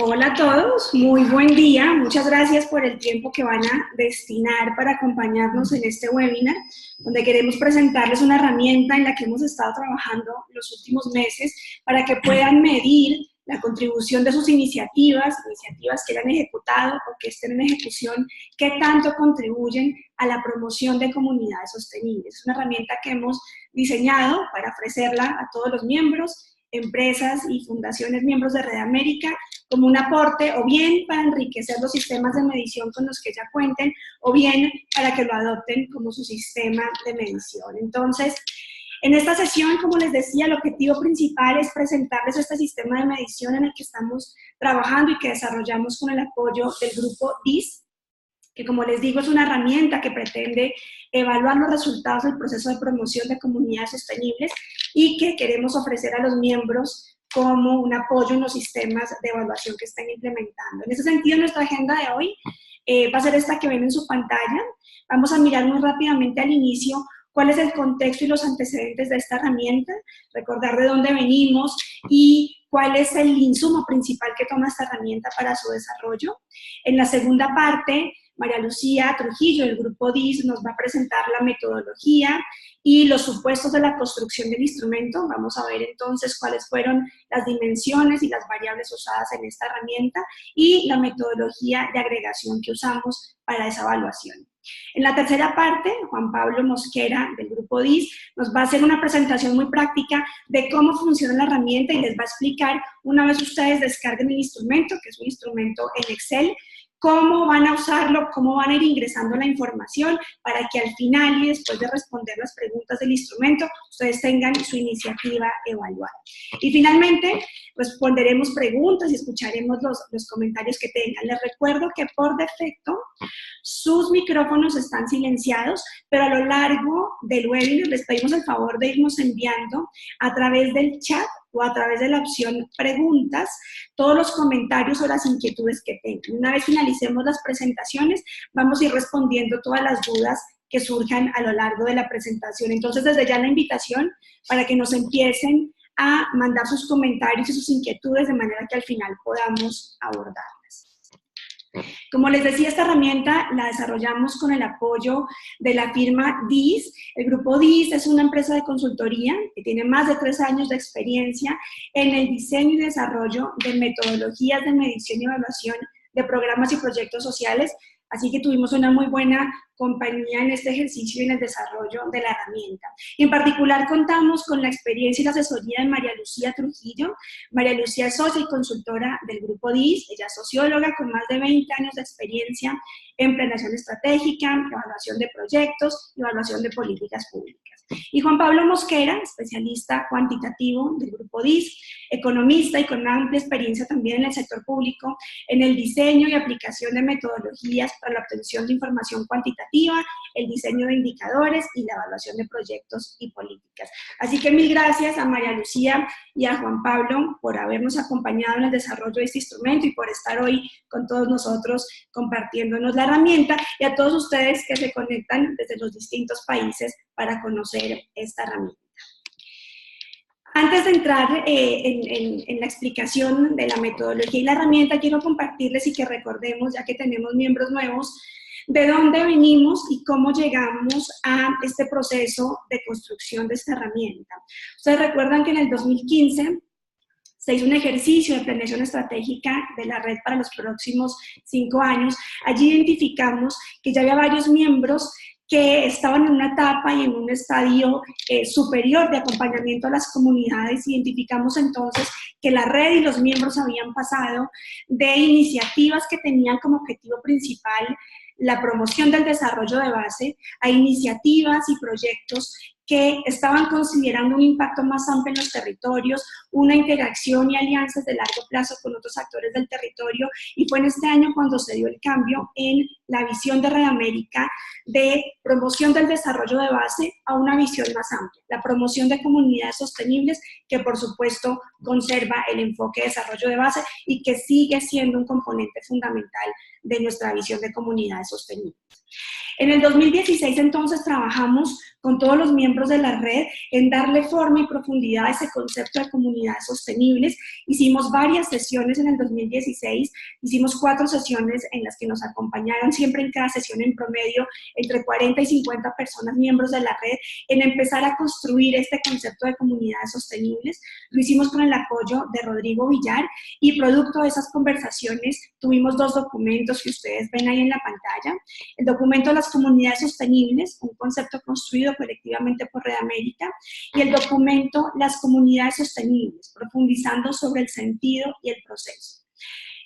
Hola a todos, muy buen día. Muchas gracias por el tiempo que van a destinar para acompañarnos en este webinar, donde queremos presentarles una herramienta en la que hemos estado trabajando los últimos meses para que puedan medir la contribución de sus iniciativas que hayan ejecutado o que estén en ejecución, qué tanto contribuyen a la promoción de comunidades sostenibles. Es una herramienta que hemos diseñado para ofrecerla a todos los miembros, empresas y fundaciones miembros de Red América, como un aporte o bien para enriquecer los sistemas de medición con los que ya cuenten, o bien para que lo adopten como su sistema de medición. Entonces, en esta sesión, como les decía, el objetivo principal es presentarles este sistema de medición en el que estamos trabajando y que desarrollamos con el apoyo del grupo DIS, que como les digo es una herramienta que pretende evaluar los resultados del proceso de promoción de comunidades sostenibles y que queremos ofrecer a los miembros como un apoyo en los sistemas de evaluación que estén implementando. En ese sentido, nuestra agenda de hoy va a ser esta que ven en su pantalla. Vamos a mirar muy rápidamente al inicio cuál es el contexto y los antecedentes de esta herramienta, recordar de dónde venimos y cuál es el insumo principal que toma esta herramienta para su desarrollo. En la segunda parte, María Lucía Trujillo, del grupo DIS, nos va a presentar la metodología y los supuestos de la construcción del instrumento. Vamos a ver entonces cuáles fueron las dimensiones y las variables usadas en esta herramienta y la metodología de agregación que usamos para esa evaluación. En la tercera parte, Juan Pablo Mosquera, del grupo DIS, nos va a hacer una presentación muy práctica de cómo funciona la herramienta y les va a explicar, una vez ustedes descarguen el instrumento, que es un instrumento en Excel, cómo van a usarlo, cómo van a ir ingresando la información para que al final y después de responder las preguntas del instrumento, ustedes tengan su iniciativa evaluada. Y finalmente, responderemos preguntas y escucharemos los comentarios que tengan. Les recuerdo que por defecto sus micrófonos están silenciados, pero a lo largo del webinar les pedimos el favor de irnos enviando a través del chat o a través de la opción preguntas, todos los comentarios o las inquietudes que tengan. Una vez finalicemos las presentaciones, vamos a ir respondiendo todas las dudas que surjan a lo largo de la presentación. Entonces, desde ya la invitación para que nos empiecen a mandar sus comentarios y sus inquietudes de manera que al final podamos abordarlas. Como les decía, esta herramienta la desarrollamos con el apoyo de la firma DIS. El grupo DIS es una empresa de consultoría que tiene más de 3 años de experiencia en el diseño y desarrollo de metodologías de medición y evaluación de programas y proyectos sociales, así que tuvimos una muy buena compañía en este ejercicio y en el desarrollo de la herramienta. Y en particular contamos con la experiencia y la asesoría de María Lucía Trujillo. María Lucía es socia y consultora del grupo DIS, ella es socióloga con más de 20 años de experiencia en planeación estratégica, evaluación de proyectos y evaluación de políticas públicas. Y Juan Pablo Mosquera, especialista cuantitativo del grupo DIS, economista y con una amplia experiencia también en el sector público, en el diseño y aplicación de metodologías para la obtención de información cuantitativa, el diseño de indicadores y la evaluación de proyectos y políticas. Así que mil gracias a María Lucía y a Juan Pablo por habernos acompañado en el desarrollo de este instrumento y por estar hoy con todos nosotros compartiéndonos la herramienta, y a todos ustedes que se conectan desde los distintos países para conocer esta herramienta. Antes de entrar en la explicación de la metodología y la herramienta, quiero compartirles y que recordemos, ya que tenemos miembros nuevos, de dónde venimos y cómo llegamos a este proceso de construcción de esta herramienta. Ustedes recuerdan que en el 2015 se hizo un ejercicio de planeación estratégica de la red para los próximos 5 años. Allí identificamos que ya había varios miembros que estaban en una etapa y en un estadio superior de acompañamiento a las comunidades. Identificamos entonces que la red y los miembros habían pasado de iniciativas que tenían como objetivo principal la promoción del desarrollo de base a iniciativas y proyectos que estaban considerando un impacto más amplio en los territorios, una interacción y alianzas de largo plazo con otros actores del territorio, y fue en este año cuando se dio el cambio en la visión de Red América de promoción del desarrollo de base a una visión más amplia, la promoción de comunidades sostenibles, que por supuesto conserva el enfoque de desarrollo de base y que sigue siendo un componente fundamental de nuestra visión de comunidades sostenibles. En el 2016 entonces trabajamos con todos los miembros de la red en darle forma y profundidad a ese concepto de comunidades sostenibles. Hicimos varias sesiones en el 2016, hicimos 4 sesiones en las que nos acompañaron siempre en cada sesión en promedio entre 40 y 50 personas miembros de la red en empezar a construir este concepto de comunidades sostenibles. Lo hicimos con el apoyo de Rodrigo Villar y producto de esas conversaciones tuvimos 2 documentos que ustedes ven ahí en la pantalla. El documento de las comunidades sostenibles, un concepto construido colectivamente por Red América, y el documento Las comunidades sostenibles, profundizando sobre el sentido y el proceso.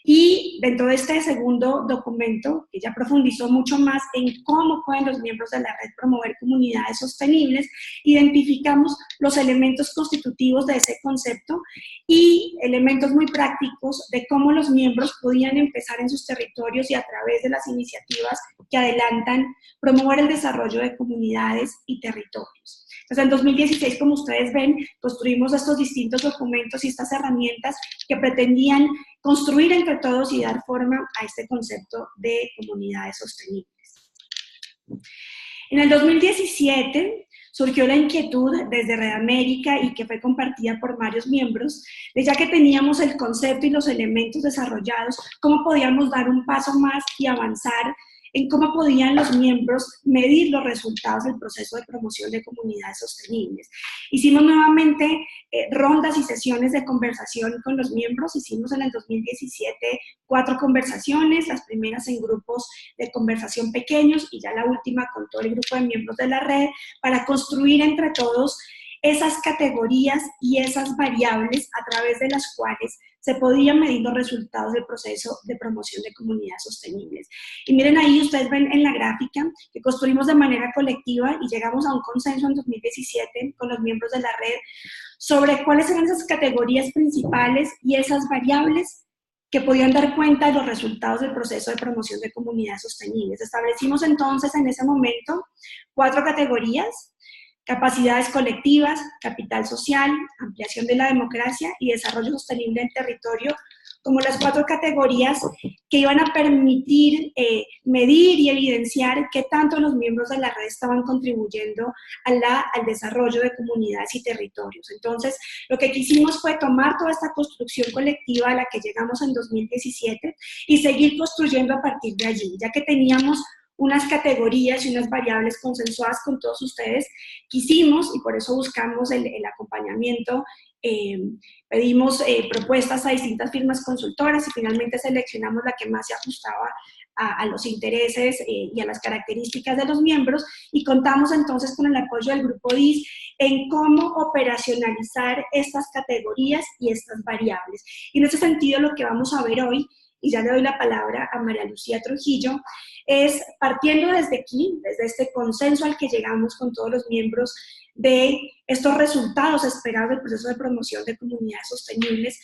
Y dentro de este segundo documento, que ya profundizó mucho más en cómo pueden los miembros de la red promover comunidades sostenibles, identificamos los elementos constitutivos de ese concepto y elementos muy prácticos de cómo los miembros podían empezar en sus territorios y a través de las iniciativas que adelantan promover el desarrollo de comunidades y territorios. Entonces, en 2016, como ustedes ven, construimos estos distintos documentos y estas herramientas que pretendían construir entre todos y dar forma a este concepto de comunidades sostenibles. En el 2017 surgió la inquietud desde Red América y que fue compartida por varios miembros, de ya que teníamos el concepto y los elementos desarrollados, cómo podíamos dar un paso más y avanzar en cómo podían los miembros medir los resultados del proceso de promoción de comunidades sostenibles. Hicimos nuevamente rondas y sesiones de conversación con los miembros. Hicimos en el 2017 4 conversaciones, las primeras en grupos de conversación pequeños y ya la última con todo el grupo de miembros de la red para construir entre todos esas categorías y esas variables a través de las cuales se podían medir los resultados del proceso de promoción de comunidades sostenibles. Y miren ahí, ustedes ven en la gráfica que construimos de manera colectiva y llegamos a un consenso en 2017 con los miembros de la red sobre cuáles eran esas categorías principales y esas variables que podían dar cuenta de los resultados del proceso de promoción de comunidades sostenibles. Establecimos entonces en ese momento 4 categorías: capacidades colectivas, capital social, ampliación de la democracia y desarrollo sostenible del territorio, como las 4 categorías que iban a permitir medir y evidenciar qué tanto los miembros de la red estaban contribuyendo al desarrollo de comunidades y territorios. Entonces, lo que quisimos fue tomar toda esta construcción colectiva a la que llegamos en 2017 y seguir construyendo a partir de allí, ya que teníamos unas categorías y unas variables consensuadas con todos ustedes. Quisimos, y por eso buscamos el acompañamiento, pedimos propuestas a distintas firmas consultoras y finalmente seleccionamos la que más se ajustaba a los intereses y a las características de los miembros, y contamos entonces con el apoyo del Grupo DIS en cómo operacionalizar estas categorías y estas variables. Y en ese sentido, lo que vamos a ver hoy, y ya le doy la palabra a María Lucía Trujillo, es partiendo desde aquí, desde este consenso al que llegamos con todos los miembros de estos resultados esperados del proceso de promoción de comunidades sostenibles,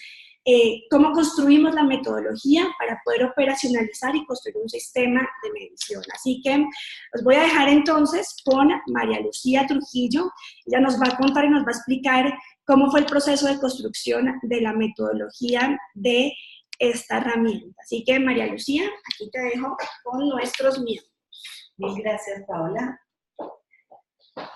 cómo construimos la metodología para poder operacionalizar y construir un sistema de medición. Así que los voy a dejar entonces con María Lucía Trujillo. Ella nos va a contar y nos va a explicar cómo fue el proceso de construcción de la metodología de esta herramienta. Así que, María Lucía, aquí te dejo con nuestros miembros. Mil gracias, Paola.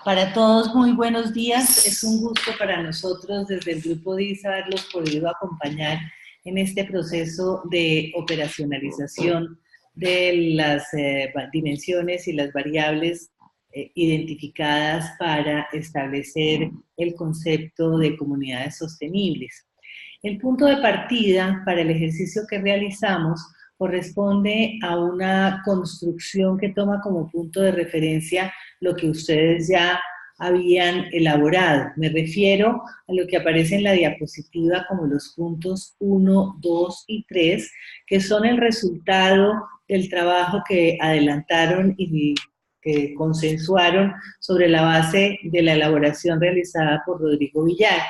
Para todos, muy buenos días. Es un gusto para nosotros desde el Grupo DIS haberlos podido acompañar en este proceso de operacionalización de las dimensiones y las variables identificadas para establecer el concepto de comunidades sostenibles. El punto de partida para el ejercicio que realizamos corresponde a una construcción que toma como punto de referencia lo que ustedes ya habían elaborado. Me refiero a lo que aparece en la diapositiva como los puntos 1, 2 y 3, que son el resultado del trabajo que adelantaron y que consensuaron sobre la base de la elaboración realizada por Rodrigo Villar.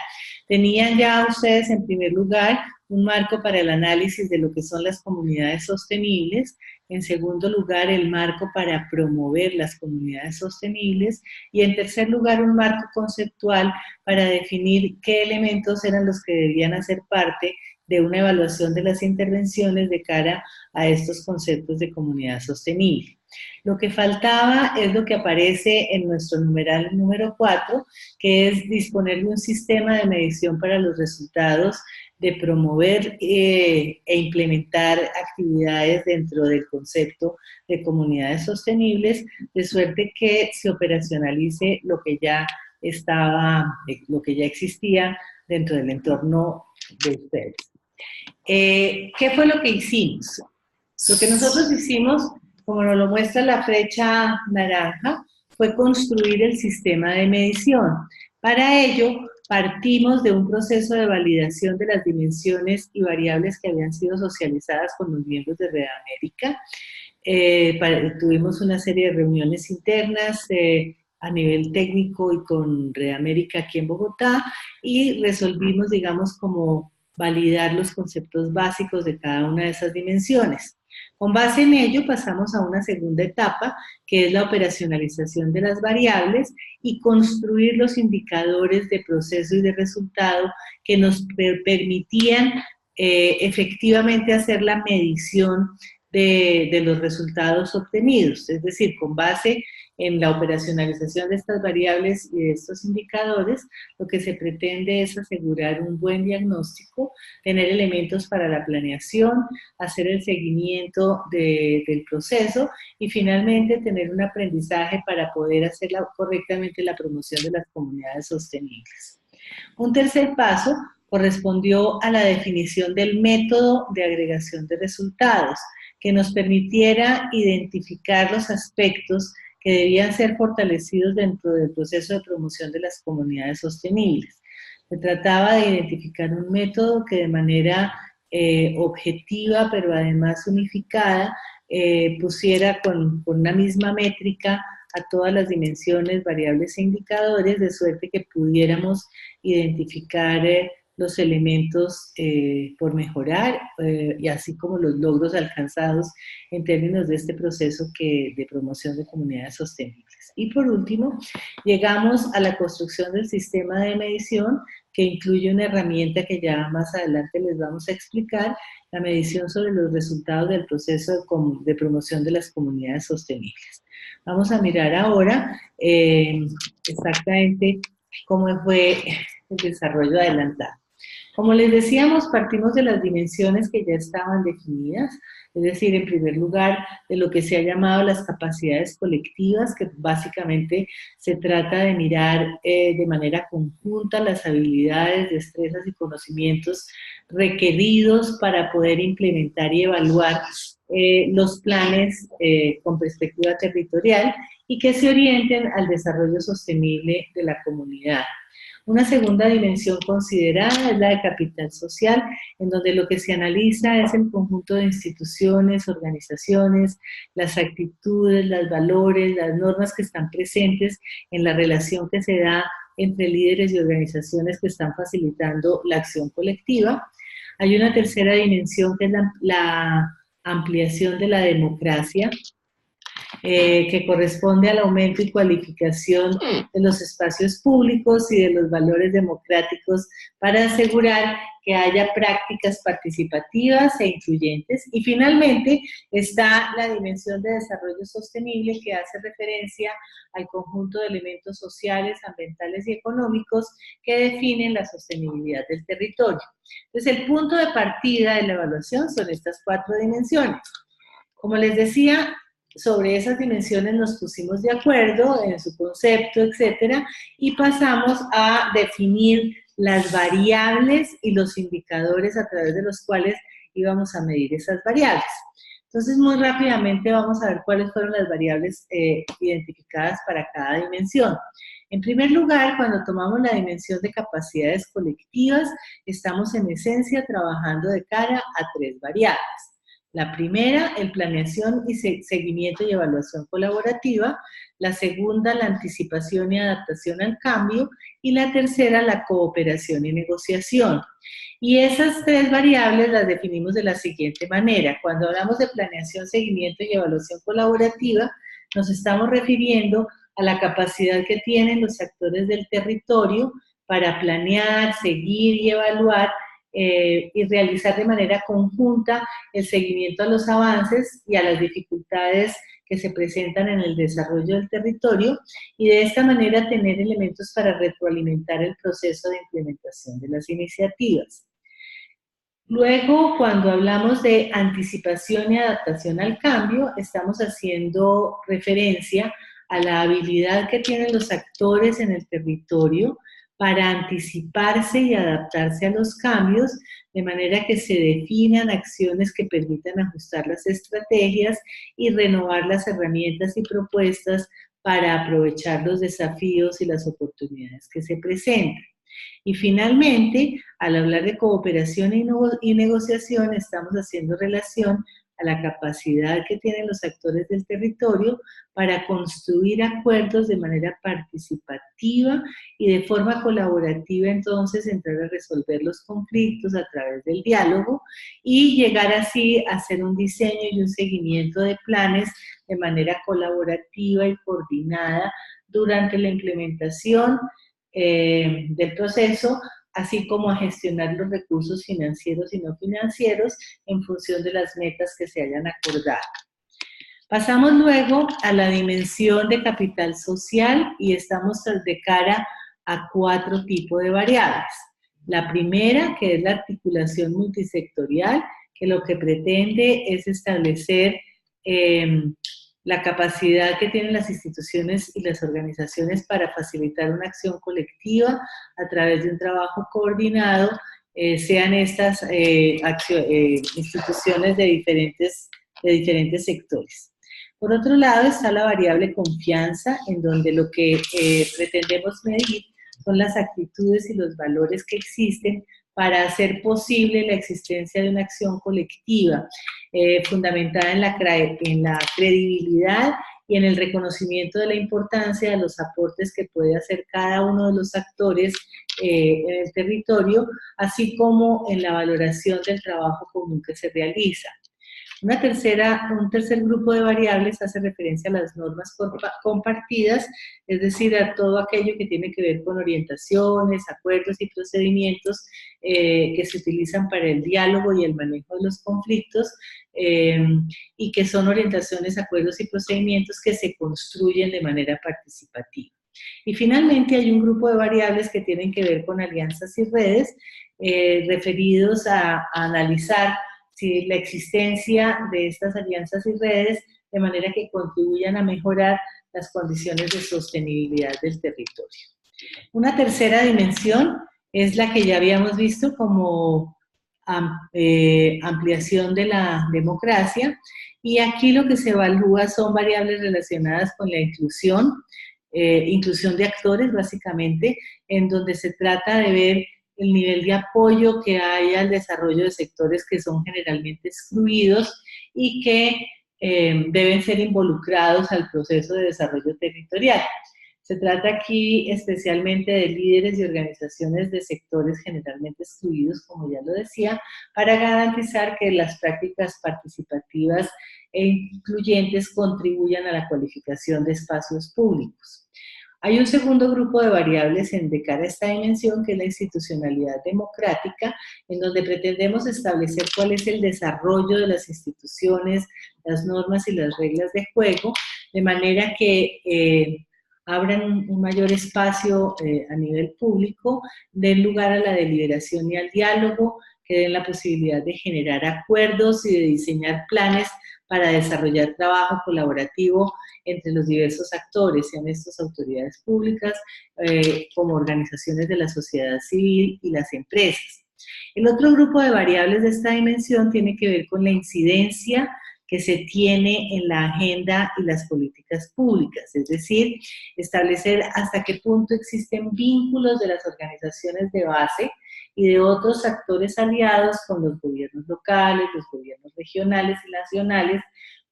Tenían ya ustedes, en primer lugar, un marco para el análisis de lo que son las comunidades sostenibles, en segundo lugar, el marco para promover las comunidades sostenibles, y en tercer lugar, un marco conceptual para definir qué elementos eran los que debían hacer parte de una evaluación de las intervenciones de cara a estos conceptos de comunidad sostenible. Lo que faltaba es lo que aparece en nuestro numeral número 4, que es disponer de un sistema de medición para los resultados, de promover e implementar actividades dentro del concepto de comunidades sostenibles, de suerte que se operacionalice lo que ya existía dentro del entorno de ustedes. ¿Qué fue lo que hicimos? Lo que nosotros hicimos, como nos lo muestra la flecha naranja, fue construir el sistema de medición. Para ello, partimos de un proceso de validación de las dimensiones y variables que habían sido socializadas con los miembros de Redamérica. Tuvimos una serie de reuniones internas a nivel técnico y con Redamérica aquí en Bogotá, y resolvimos, digamos, como validar los conceptos básicos de cada una de esas dimensiones. Con base en ello pasamos a una segunda etapa, que es la operacionalización de las variables y construir los indicadores de proceso y de resultado que nos permitían efectivamente hacer la medición de los resultados obtenidos. Es decir, con base en la operacionalización de estas variables y de estos indicadores, lo que se pretende es asegurar un buen diagnóstico, tener elementos para la planeación, hacer el seguimiento del proceso y finalmente tener un aprendizaje para poder hacer correctamente la promoción de las comunidades sostenibles. Un tercer paso correspondió a la definición del método de agregación de resultados, que nos permitiera identificar los aspectos que debían ser fortalecidos dentro del proceso de promoción de las comunidades sostenibles. Se trataba de identificar un método que de manera objetiva, pero además unificada, pusiera con una misma métrica a todas las dimensiones, variables e indicadores, de suerte que pudiéramos identificar los elementos por mejorar y así como los logros alcanzados en términos de este proceso de promoción de comunidades sostenibles. Y por último, llegamos a la construcción del sistema de medición, que incluye una herramienta que ya más adelante les vamos a explicar, la medición sobre los resultados del proceso de promoción de las comunidades sostenibles. Vamos a mirar ahora exactamente cómo fue el desarrollo adelantado. Como les decíamos, partimos de las dimensiones que ya estaban definidas, es decir, en primer lugar, de lo que se ha llamado las capacidades colectivas, que básicamente se trata de mirar de manera conjunta las habilidades, destrezas y conocimientos requeridos para poder implementar y evaluar los planes con perspectiva territorial y que se orienten al desarrollo sostenible de la comunidad. Una segunda dimensión considerada es la de capital social, en donde lo que se analiza es el conjunto de instituciones, organizaciones, las actitudes, los valores, las normas que están presentes en la relación que se da entre líderes y organizaciones que están facilitando la acción colectiva. Hay una tercera dimensión que es la ampliación de la democracia, que corresponde al aumento y cualificación de los espacios públicos y de los valores democráticos para asegurar que haya prácticas participativas e incluyentes. Y finalmente está la dimensión de desarrollo sostenible, que hace referencia al conjunto de elementos sociales, ambientales y económicos que definen la sostenibilidad del territorio. Entonces, el punto de partida de la evaluación son estas 4 dimensiones. Como les decía, sobre esas dimensiones nos pusimos de acuerdo en su concepto, etcétera, y pasamos a definir las variables y los indicadores a través de los cuales íbamos a medir esas variables. Entonces, muy rápidamente vamos a ver cuáles fueron las variables identificadas para cada dimensión. En primer lugar, cuando tomamos la dimensión de capacidades colectivas, estamos en esencia trabajando de cara a 3 variables. La primera, el planeación y seguimiento y evaluación colaborativa. La segunda, la anticipación y adaptación al cambio. Y la tercera, la cooperación y negociación. Y esas 3 variables las definimos de la siguiente manera. Cuando hablamos de planeación, seguimiento y evaluación colaborativa, nos estamos refiriendo a la capacidad que tienen los actores del territorio para planear, seguir y evaluar y realizar de manera conjunta el seguimiento a los avances y a las dificultades que se presentan en el desarrollo del territorio y de esta manera tener elementos para retroalimentar el proceso de implementación de las iniciativas. Luego, cuando hablamos de anticipación y adaptación al cambio, estamos haciendo referencia a la habilidad que tienen los actores en el territorio para anticiparse y adaptarse a los cambios, de manera que se definan acciones que permitan ajustar las estrategias y renovar las herramientas y propuestas para aprovechar los desafíos y las oportunidades que se presentan. Y finalmente, al hablar de cooperación y negociación, estamos haciendo relación a la capacidad que tienen los actores del territorio para construir acuerdos de manera participativa y de forma colaborativa, entonces entrar a resolver los conflictos a través del diálogo y llegar así a hacer un diseño y un seguimiento de planes de manera colaborativa y coordinada durante la implementación del proceso, así como a gestionar los recursos financieros y no financieros en función de las metas que se hayan acordado. Pasamos luego a la dimensión de capital social y estamos de cara a 4 tipos de variables. La primera, que es la articulación multisectorial, que lo que pretende es establecer la capacidad que tienen las instituciones y las organizaciones para facilitar una acción colectiva a través de un trabajo coordinado, sean estas instituciones de diferentes sectores. Por otro lado está la variable confianza, en donde lo que pretendemos medir son las actitudes y los valores que existen para hacer posible la existencia de una acción colectiva, fundamentada en la credibilidad y en el reconocimiento de la importancia de los aportes que puede hacer cada uno de los actores en el territorio, así como en la valoración del trabajo común que se realiza. Un tercer grupo de variables hace referencia a las normas compartidas, es decir, a todo aquello que tiene que ver con orientaciones, acuerdos y procedimientos que se utilizan para el diálogo y el manejo de los conflictos y que son orientaciones, acuerdos y procedimientos que se construyen de manera participativa. Y finalmente hay un grupo de variables que tienen que ver con alianzas y redes, referidos a analizar si la existencia de estas alianzas y redes de manera que contribuyan a mejorar las condiciones de sostenibilidad del territorio. Una tercera dimensión es la que ya habíamos visto como ampliación de la democracia, y aquí lo que se evalúa son variables relacionadas con la inclusión de actores básicamente, en donde se trata de ver el nivel de apoyo que hay al desarrollo de sectores que son generalmente excluidos y que deben ser involucrados al proceso de desarrollo territorial. Se trata aquí especialmente de líderes y organizaciones de sectores generalmente excluidos, como ya lo decía, para garantizar que las prácticas participativas e incluyentes contribuyan a la cualificación de espacios públicos. Hay un segundo grupo de variables de cara a esta dimensión, que es la institucionalidad democrática, en donde pretendemos establecer cuál es el desarrollo de las instituciones, las normas y las reglas de juego, de manera que abran un mayor espacio a nivel público, den lugar a la deliberación y al diálogo, que den la posibilidad de generar acuerdos y de diseñar planes para desarrollar trabajo colaborativo entre los diversos actores, sean estas autoridades públicas, como organizaciones de la sociedad civil y las empresas. El otro grupo de variables de esta dimensión tiene que ver con la incidencia que se tiene en la agenda y las políticas públicas, es decir, establecer hasta qué punto existen vínculos de las organizaciones de base y de otros actores aliados con los gobiernos locales, los gobiernos regionales y nacionales,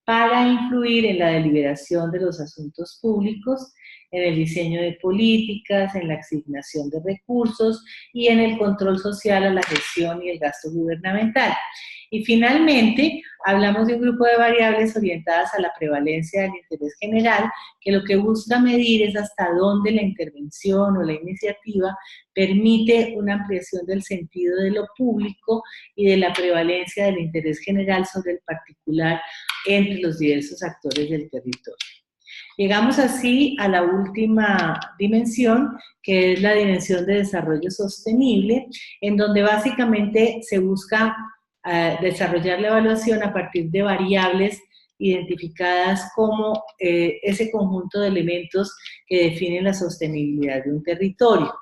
para influir en la deliberación de los asuntos públicos, en el diseño de políticas, en la asignación de recursos y en el control social a la gestión y el gasto gubernamental. Y finalmente, hablamos de un grupo de variables orientadas a la prevalencia del interés general, que lo que busca medir es hasta dónde la intervención o la iniciativa permite una ampliación del sentido de lo público y de la prevalencia del interés general sobre el particular entre los diversos actores del territorio. Llegamos así a la última dimensión, que es la dimensión de desarrollo sostenible, en donde básicamente se busca desarrollar la evaluación a partir de variables identificadas como ese conjunto de elementos que definen la sostenibilidad de un territorio.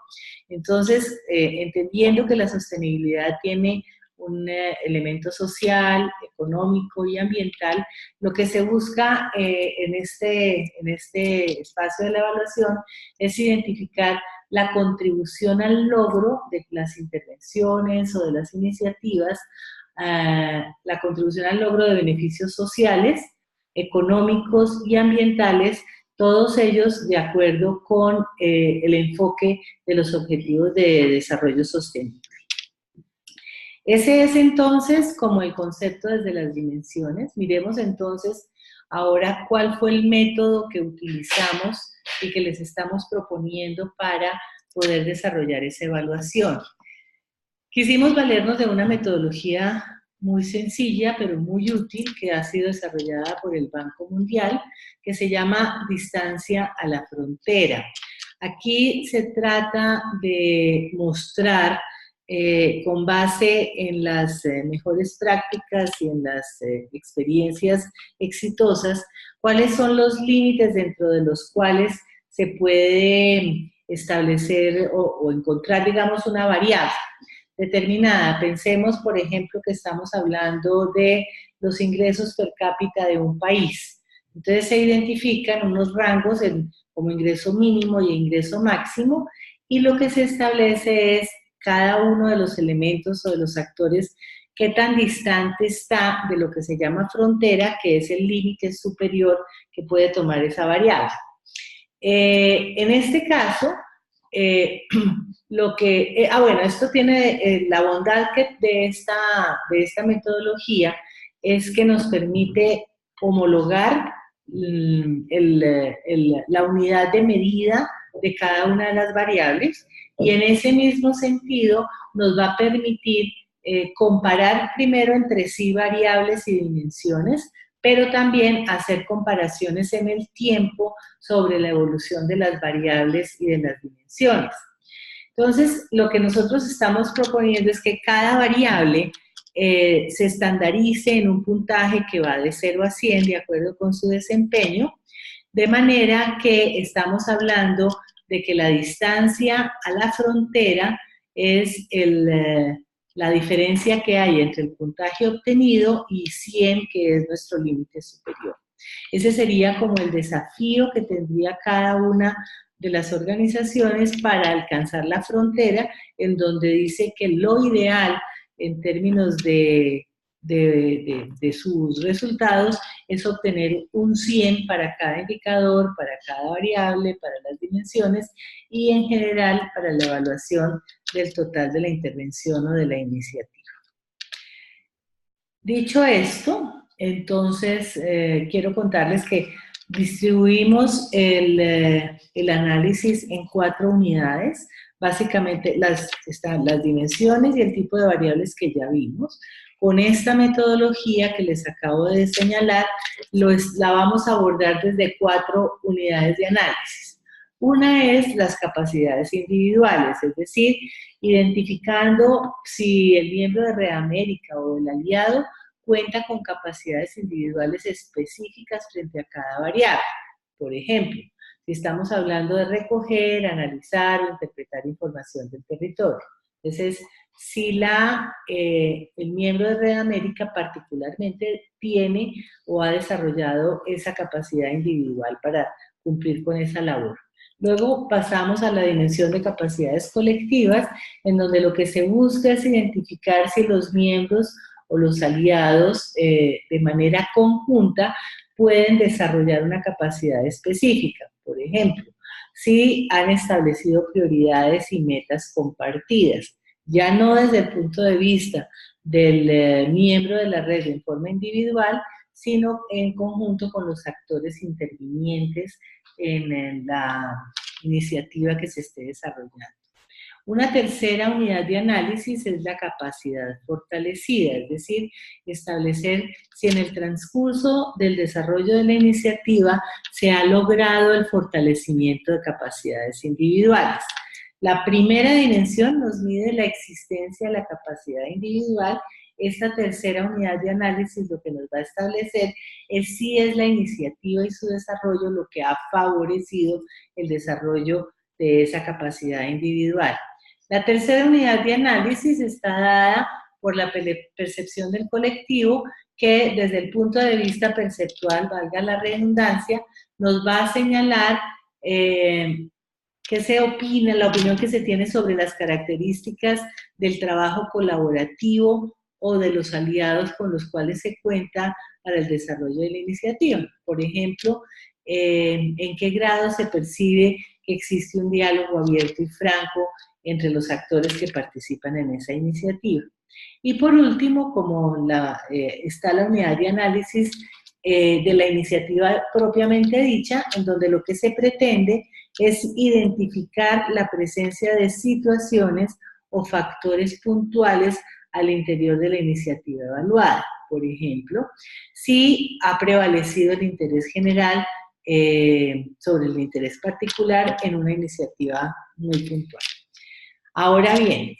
Entonces, entendiendo que la sostenibilidad tiene un elemento social, económico y ambiental, lo que se busca en este espacio de la evaluación es identificar la contribución al logro de las intervenciones o de las iniciativas, la contribución al logro de beneficios sociales, económicos y ambientales, todos ellos de acuerdo con el enfoque de los objetivos de desarrollo sostenible. Ese es entonces como el concepto desde las dimensiones. Miremos entonces ahora cuál fue el método que utilizamos y que les estamos proponiendo para poder desarrollar esa evaluación. Quisimos valernos de una metodología muy sencilla, pero muy útil, que ha sido desarrollada por el Banco Mundial, que se llama distancia a la frontera. Aquí se trata de mostrar, con base en las mejores prácticas y en las experiencias exitosas, cuáles son los límites dentro de los cuales se puede establecer o encontrar, digamos, una variable determinada. Pensemos, por ejemplo, que estamos hablando de los ingresos per cápita de un país. Entonces se identifican unos rangos como ingreso mínimo y ingreso máximo, y lo que se establece es cada uno de los elementos o de los actores qué tan distante está de lo que se llama frontera, que es el límite superior que puede tomar esa variable. En este caso, bueno, esto tiene la bondad de esta metodología es que nos permite homologar la unidad de medida de cada una de las variables, y en ese mismo sentido nos va a permitir comparar primero entre sí variables y dimensiones, pero también hacer comparaciones en el tiempo sobre la evolución de las variables y de las dimensiones. Entonces, lo que nosotros estamos proponiendo es que cada variable se estandarice en un puntaje que va de 0 a 100 de acuerdo con su desempeño, de manera que estamos hablando de que la distancia a la frontera es la diferencia que hay entre el puntaje obtenido y 100, que es nuestro límite superior. Ese sería como el desafío que tendría cada una de las organizaciones para alcanzar la frontera, en donde dice que lo ideal en términos de sus resultados es obtener un 100 para cada indicador, para cada variable, para las dimensiones y en general para la evaluación del total de la intervención o de la iniciativa. Dicho esto, entonces quiero contarles que distribuimos el análisis en 4 unidades. Básicamente están las dimensiones y el tipo de variables que ya vimos. Con esta metodología que les acabo de señalar, la vamos a abordar desde 4 unidades de análisis. Una es las capacidades individuales, es decir, identificando si el miembro de Red América o el aliado cuenta con capacidades individuales específicas frente a cada variable. Por ejemplo, si estamos hablando de recoger, analizar o interpretar información del territorio. Entonces, si el miembro de Red América particularmente tiene o ha desarrollado esa capacidad individual para cumplir con esa labor. Luego pasamos a la dimensión de capacidades colectivas, en donde lo que se busca es identificar si los miembros o los aliados de manera conjunta pueden desarrollar una capacidad específica. Por ejemplo, si han establecido prioridades y metas compartidas. ya no desde el punto de vista del miembro de la red en forma individual, sino en conjunto con los actores intervinientes en la iniciativa que se esté desarrollando. Una tercera unidad de análisis es la capacidad fortalecida, es decir, establecer si en el transcurso del desarrollo de la iniciativa se ha logrado el fortalecimiento de capacidades individuales. La primera dimensión nos mide la existencia de la capacidad individual. Esta tercera unidad de análisis lo que nos va a establecer es si es la iniciativa y su desarrollo lo que ha favorecido el desarrollo de esa capacidad individual. La tercera unidad de análisis está dada por la percepción del colectivo, que desde el punto de vista perceptual, valga la redundancia, nos va a señalar qué se opina, la opinión que se tiene sobre las características del trabajo colaborativo o de los aliados con los cuales se cuenta para el desarrollo de la iniciativa. Por ejemplo, en qué grado se percibe que existe un diálogo abierto y franco entre los actores que participan en esa iniciativa. Y por último, como está la unidad de análisis de la iniciativa propiamente dicha, en donde lo que se pretende es identificar la presencia de situaciones o factores puntuales al interior de la iniciativa evaluada. Por ejemplo, si ha prevalecido el interés general sobre el interés particular en una iniciativa muy puntual. Ahora bien,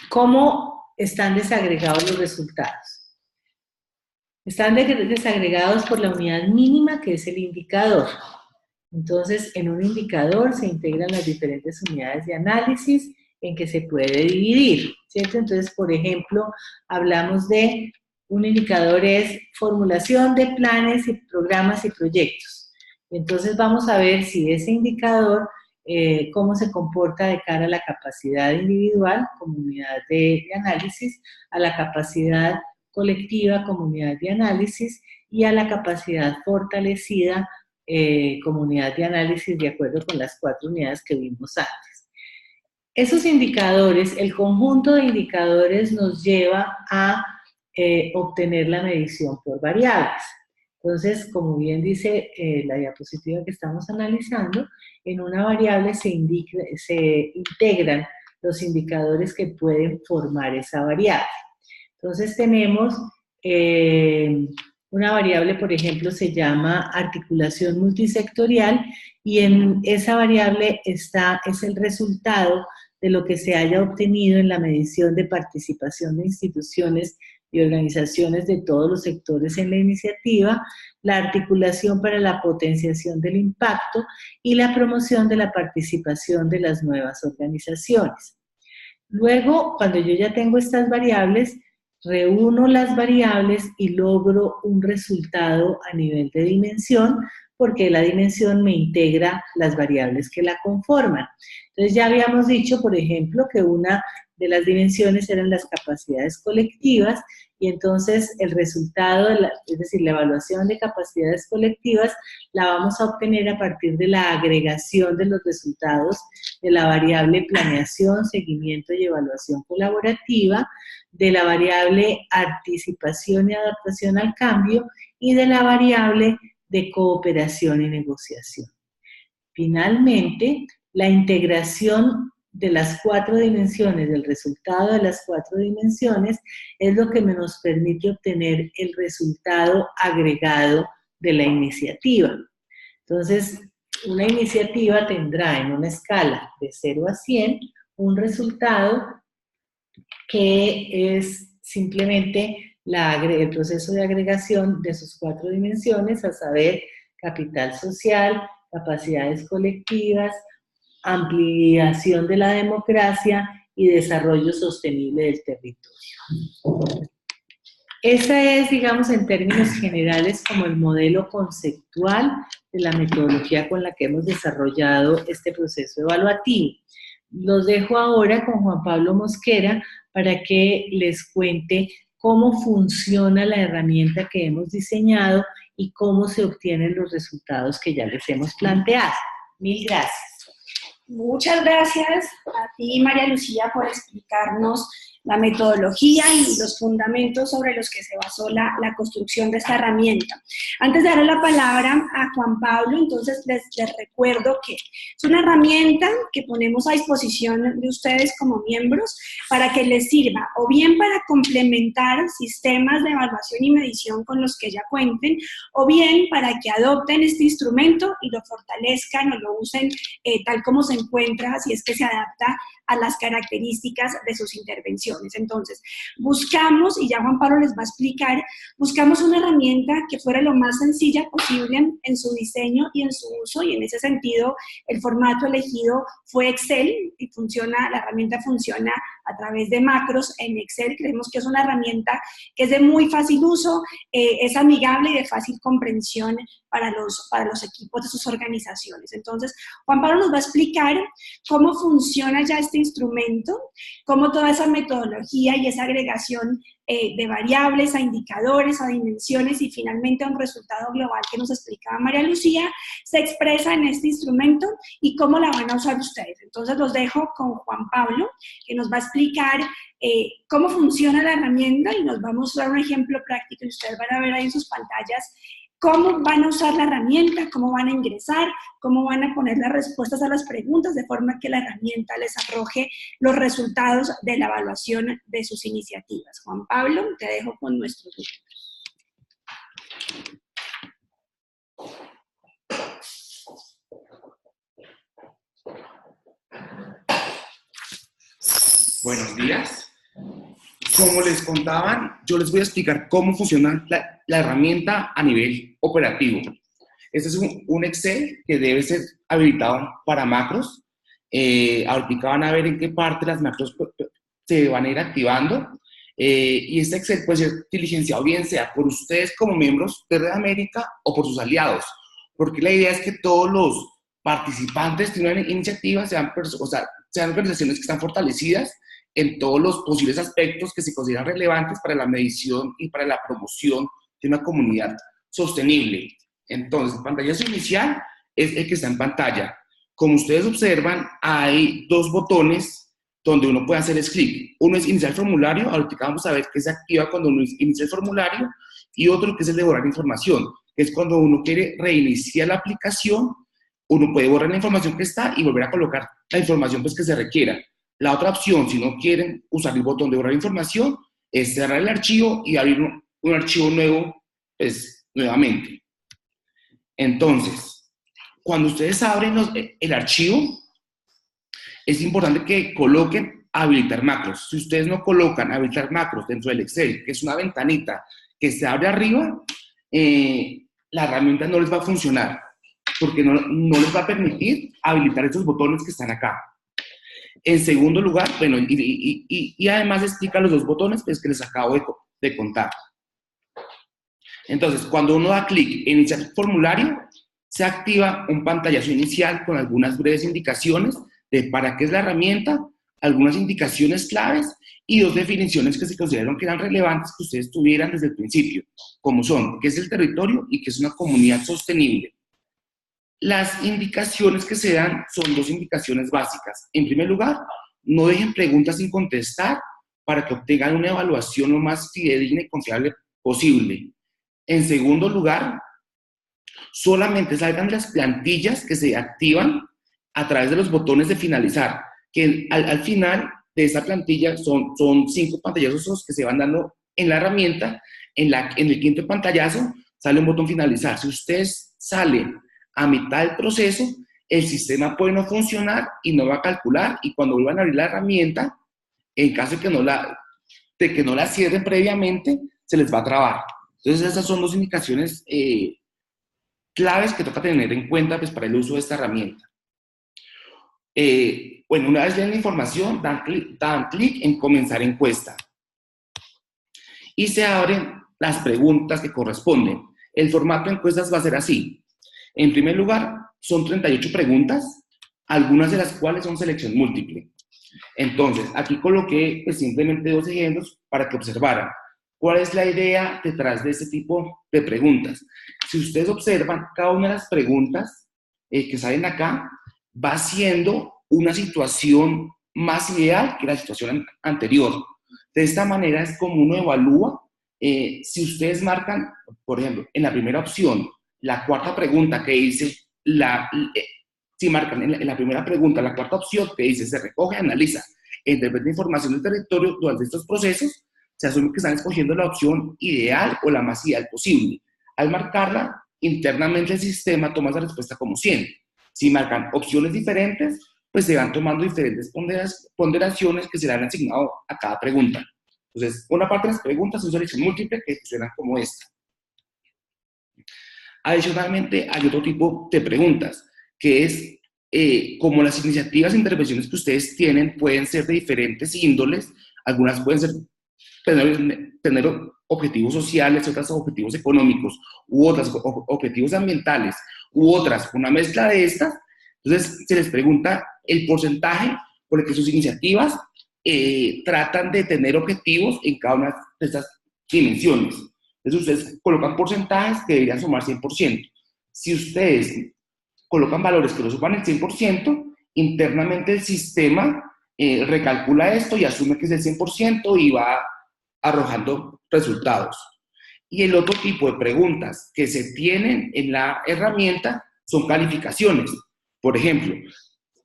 ¿cómo están desagregados los resultados? Están desagregados por la unidad mínima, que es el indicador. Entonces, en un indicador se integran las diferentes unidades de análisis en que se puede dividir, ¿cierto? Entonces, por ejemplo, hablamos de un indicador es formulación de planes y programas y proyectos. Entonces, vamos a ver si ese indicador cómo se comporta de cara a la capacidad individual como unidad de análisis, a la capacidad colectiva como unidad de análisis y a la capacidad fortalecida como unidad de análisis de acuerdo con las 4 unidades que vimos antes. Esos indicadores, el conjunto de indicadores nos lleva a obtener la medición por variables. Entonces, como bien dice la diapositiva que estamos analizando, en una variable se integran los indicadores que pueden formar esa variable. Entonces tenemos una variable, por ejemplo, se llama articulación multisectorial, y en esa variable es el resultado de lo que se haya obtenido en la medición de participación de instituciones y organizaciones de todos los sectores en la iniciativa, la articulación para la potenciación del impacto y la promoción de la participación de las nuevas organizaciones. Luego, cuando yo ya tengo estas variables, reúno las variables y logro un resultado a nivel de dimensión, porque la dimensión me integra las variables que la conforman. Entonces ya habíamos dicho, por ejemplo, que una de las dimensiones eran las capacidades colectivas, y entonces el resultado, es decir, la evaluación de capacidades colectivas, la vamos a obtener a partir de la agregación de los resultados de la variable planeación, seguimiento y evaluación colaborativa, de la variable anticipación y adaptación al cambio, y de la variable de cooperación y negociación. Finalmente, la integración de las 4 dimensiones, del resultado de las 4 dimensiones, es lo que nos permite obtener el resultado agregado de la iniciativa. Entonces, una iniciativa tendrá en una escala de 0 a 100 un resultado que es simplemente el proceso de agregación de sus 4 dimensiones, a saber, capital social, capacidades colectivas, ampliación de la democracia y desarrollo sostenible del territorio. Ese es, digamos, en términos generales, como el modelo conceptual de la metodología con la que hemos desarrollado este proceso evaluativo. Los dejo ahora con Juan Pablo Mosquera para que les cuente cómo funciona la herramienta que hemos diseñado y cómo se obtienen los resultados que ya les hemos planteado. Mil gracias. Muchas gracias a ti, María Lucía, por explicarnos la metodología y los fundamentos sobre los que se basó la construcción de esta herramienta. Antes de darle la palabra a Juan Pablo, entonces les recuerdo que es una herramienta que ponemos a disposición de ustedes como miembros para que les sirva o bien para complementar sistemas de evaluación y medición con los que ya cuenten, o bien para que adopten este instrumento y lo fortalezcan o lo usen tal como se encuentra, si es que se adapta a las características de sus intervenciones. Entonces, buscamos, y ya Juan Pablo les va a explicar, buscamos una herramienta que fuera lo más sencilla posible en su diseño y en su uso, y en ese sentido el formato elegido fue Excel, y la herramienta funciona a través de macros en Excel. Creemos que es una herramienta que es de muy fácil uso, es amigable y de fácil comprensión para los equipos de sus organizaciones. Entonces, Juan Pablo nos va a explicar cómo funciona ya este instrumento, cómo toda esa metodología y esa agregación de variables a indicadores, a dimensiones y finalmente a un resultado global que nos explicaba María Lucía, se expresa en este instrumento y cómo la van a usar ustedes. Entonces los dejo con Juan Pablo, que nos va a explicar cómo funciona la herramienta y nos va a mostrar un ejemplo práctico y ustedes van a ver ahí en sus pantallas cómo van a usar la herramienta, cómo van a ingresar, cómo van a poner las respuestas a las preguntas de forma que la herramienta les arroje los resultados de la evaluación de sus iniciativas. Juan Pablo, te dejo con nuestros libros. Buenos días. Como les contaban, yo les voy a explicar cómo funciona la herramienta a nivel operativo. Este es un Excel que debe ser habilitado para macros. Ahorita van a ver en qué parte las macros se van a ir activando. Y este Excel puede ser diligenciado bien sea por ustedes como miembros de Red América o por sus aliados. Porque la idea es que todos los participantes de una iniciativa sean organizaciones que están fortalecidas en todos los posibles aspectos que se consideran relevantes para la medición y para la promoción de una comunidad sostenible. Entonces, el pantallazo inicial es el que está en pantalla. Como ustedes observan, hay dos botones donde uno puede hacer clic. Uno es iniciar formulario, ahorita vamos a ver que se activa cuando uno inicia el formulario, y otro que es el de borrar información, que es cuando uno quiere reiniciar la aplicación, uno puede borrar la información que está y volver a colocar la información pues, que se requiera. La otra opción, si no quieren usar el botón de borrar información, es cerrar el archivo y abrir un archivo nuevo, pues, nuevamente. Entonces, cuando ustedes abren el archivo, es importante que coloquen habilitar macros. Si ustedes no colocan habilitar macros dentro del Excel, que es una ventanita que se abre arriba, la herramienta no les va a funcionar, porque no les va a permitir habilitar esos botones que están acá. En segundo lugar, bueno, y además explica los dos botones pues, que les acabo de contar. Entonces, cuando uno da clic en iniciar formulario, se activa un pantallazo inicial con algunas breves indicaciones de para qué es la herramienta, algunas indicaciones claves y dos definiciones que se consideraron que eran relevantes que ustedes tuvieran desde el principio, como son qué es el territorio y qué es una comunidad sostenible. Las indicaciones que se dan son dos indicaciones básicas. En primer lugar, no dejen preguntas sin contestar para que obtengan una evaluación lo más fidedigna y confiable posible. En segundo lugar, solamente salgan las plantillas que se activan a través de los botones de finalizar, que al final de esa plantilla son 5 pantallazos que se van dando en la herramienta. En el quinto pantallazo sale un botón finalizar. Si ustedes salen a mitad del proceso, el sistema puede no funcionar y no va a calcular, y cuando vuelvan a abrir la herramienta, en caso de que no la cierren previamente, se les va a trabar. Entonces esas son dos indicaciones claves que toca tener en cuenta pues, para el uso de esta herramienta. Bueno, una vez leen la información, dan clic en comenzar encuesta. Y se abren las preguntas que corresponden. El formato de encuestas va a ser así. En primer lugar, son 38 preguntas, algunas de las cuales son selección múltiple. Entonces, aquí coloqué pues, simplemente 2 ejemplos para que observaran cuál es la idea detrás de este tipo de preguntas. Si ustedes observan, cada una de las preguntas que salen acá va siendo una situación más ideal que la situación anterior. De esta manera es como uno evalúa. Si ustedes marcan, por ejemplo, en la primera opción, la cuarta pregunta que dice, si marcan en la primera pregunta, la cuarta opción que dice, se recoge, analiza, interpreta información del territorio durante estos procesos, se asume que están escogiendo la opción ideal o la más ideal posible. Al marcarla, internamente el sistema toma esa respuesta como 100. Si marcan opciones diferentes, pues se van tomando diferentes ponderaciones que se le han asignado a cada pregunta. Entonces, una parte de las preguntas es una selección múltiple que funcionan como esta. Adicionalmente, hay otro tipo de preguntas, que es como las iniciativas e intervenciones que ustedes tienen pueden ser de diferentes índoles, algunas pueden ser tener objetivos sociales, otras objetivos económicos, u otras objetivos ambientales, u otras, una mezcla de estas. Entonces, se les pregunta el porcentaje por el que sus iniciativas tratan de tener objetivos en cada una de estas dimensiones. Entonces, ustedes colocan porcentajes que deberían sumar 100%. Si ustedes colocan valores que lo suman el 100%, internamente el sistema recalcula esto y asume que es el 100% y va arrojando resultados. Y el otro tipo de preguntas que se tienen en la herramienta son calificaciones. Por ejemplo,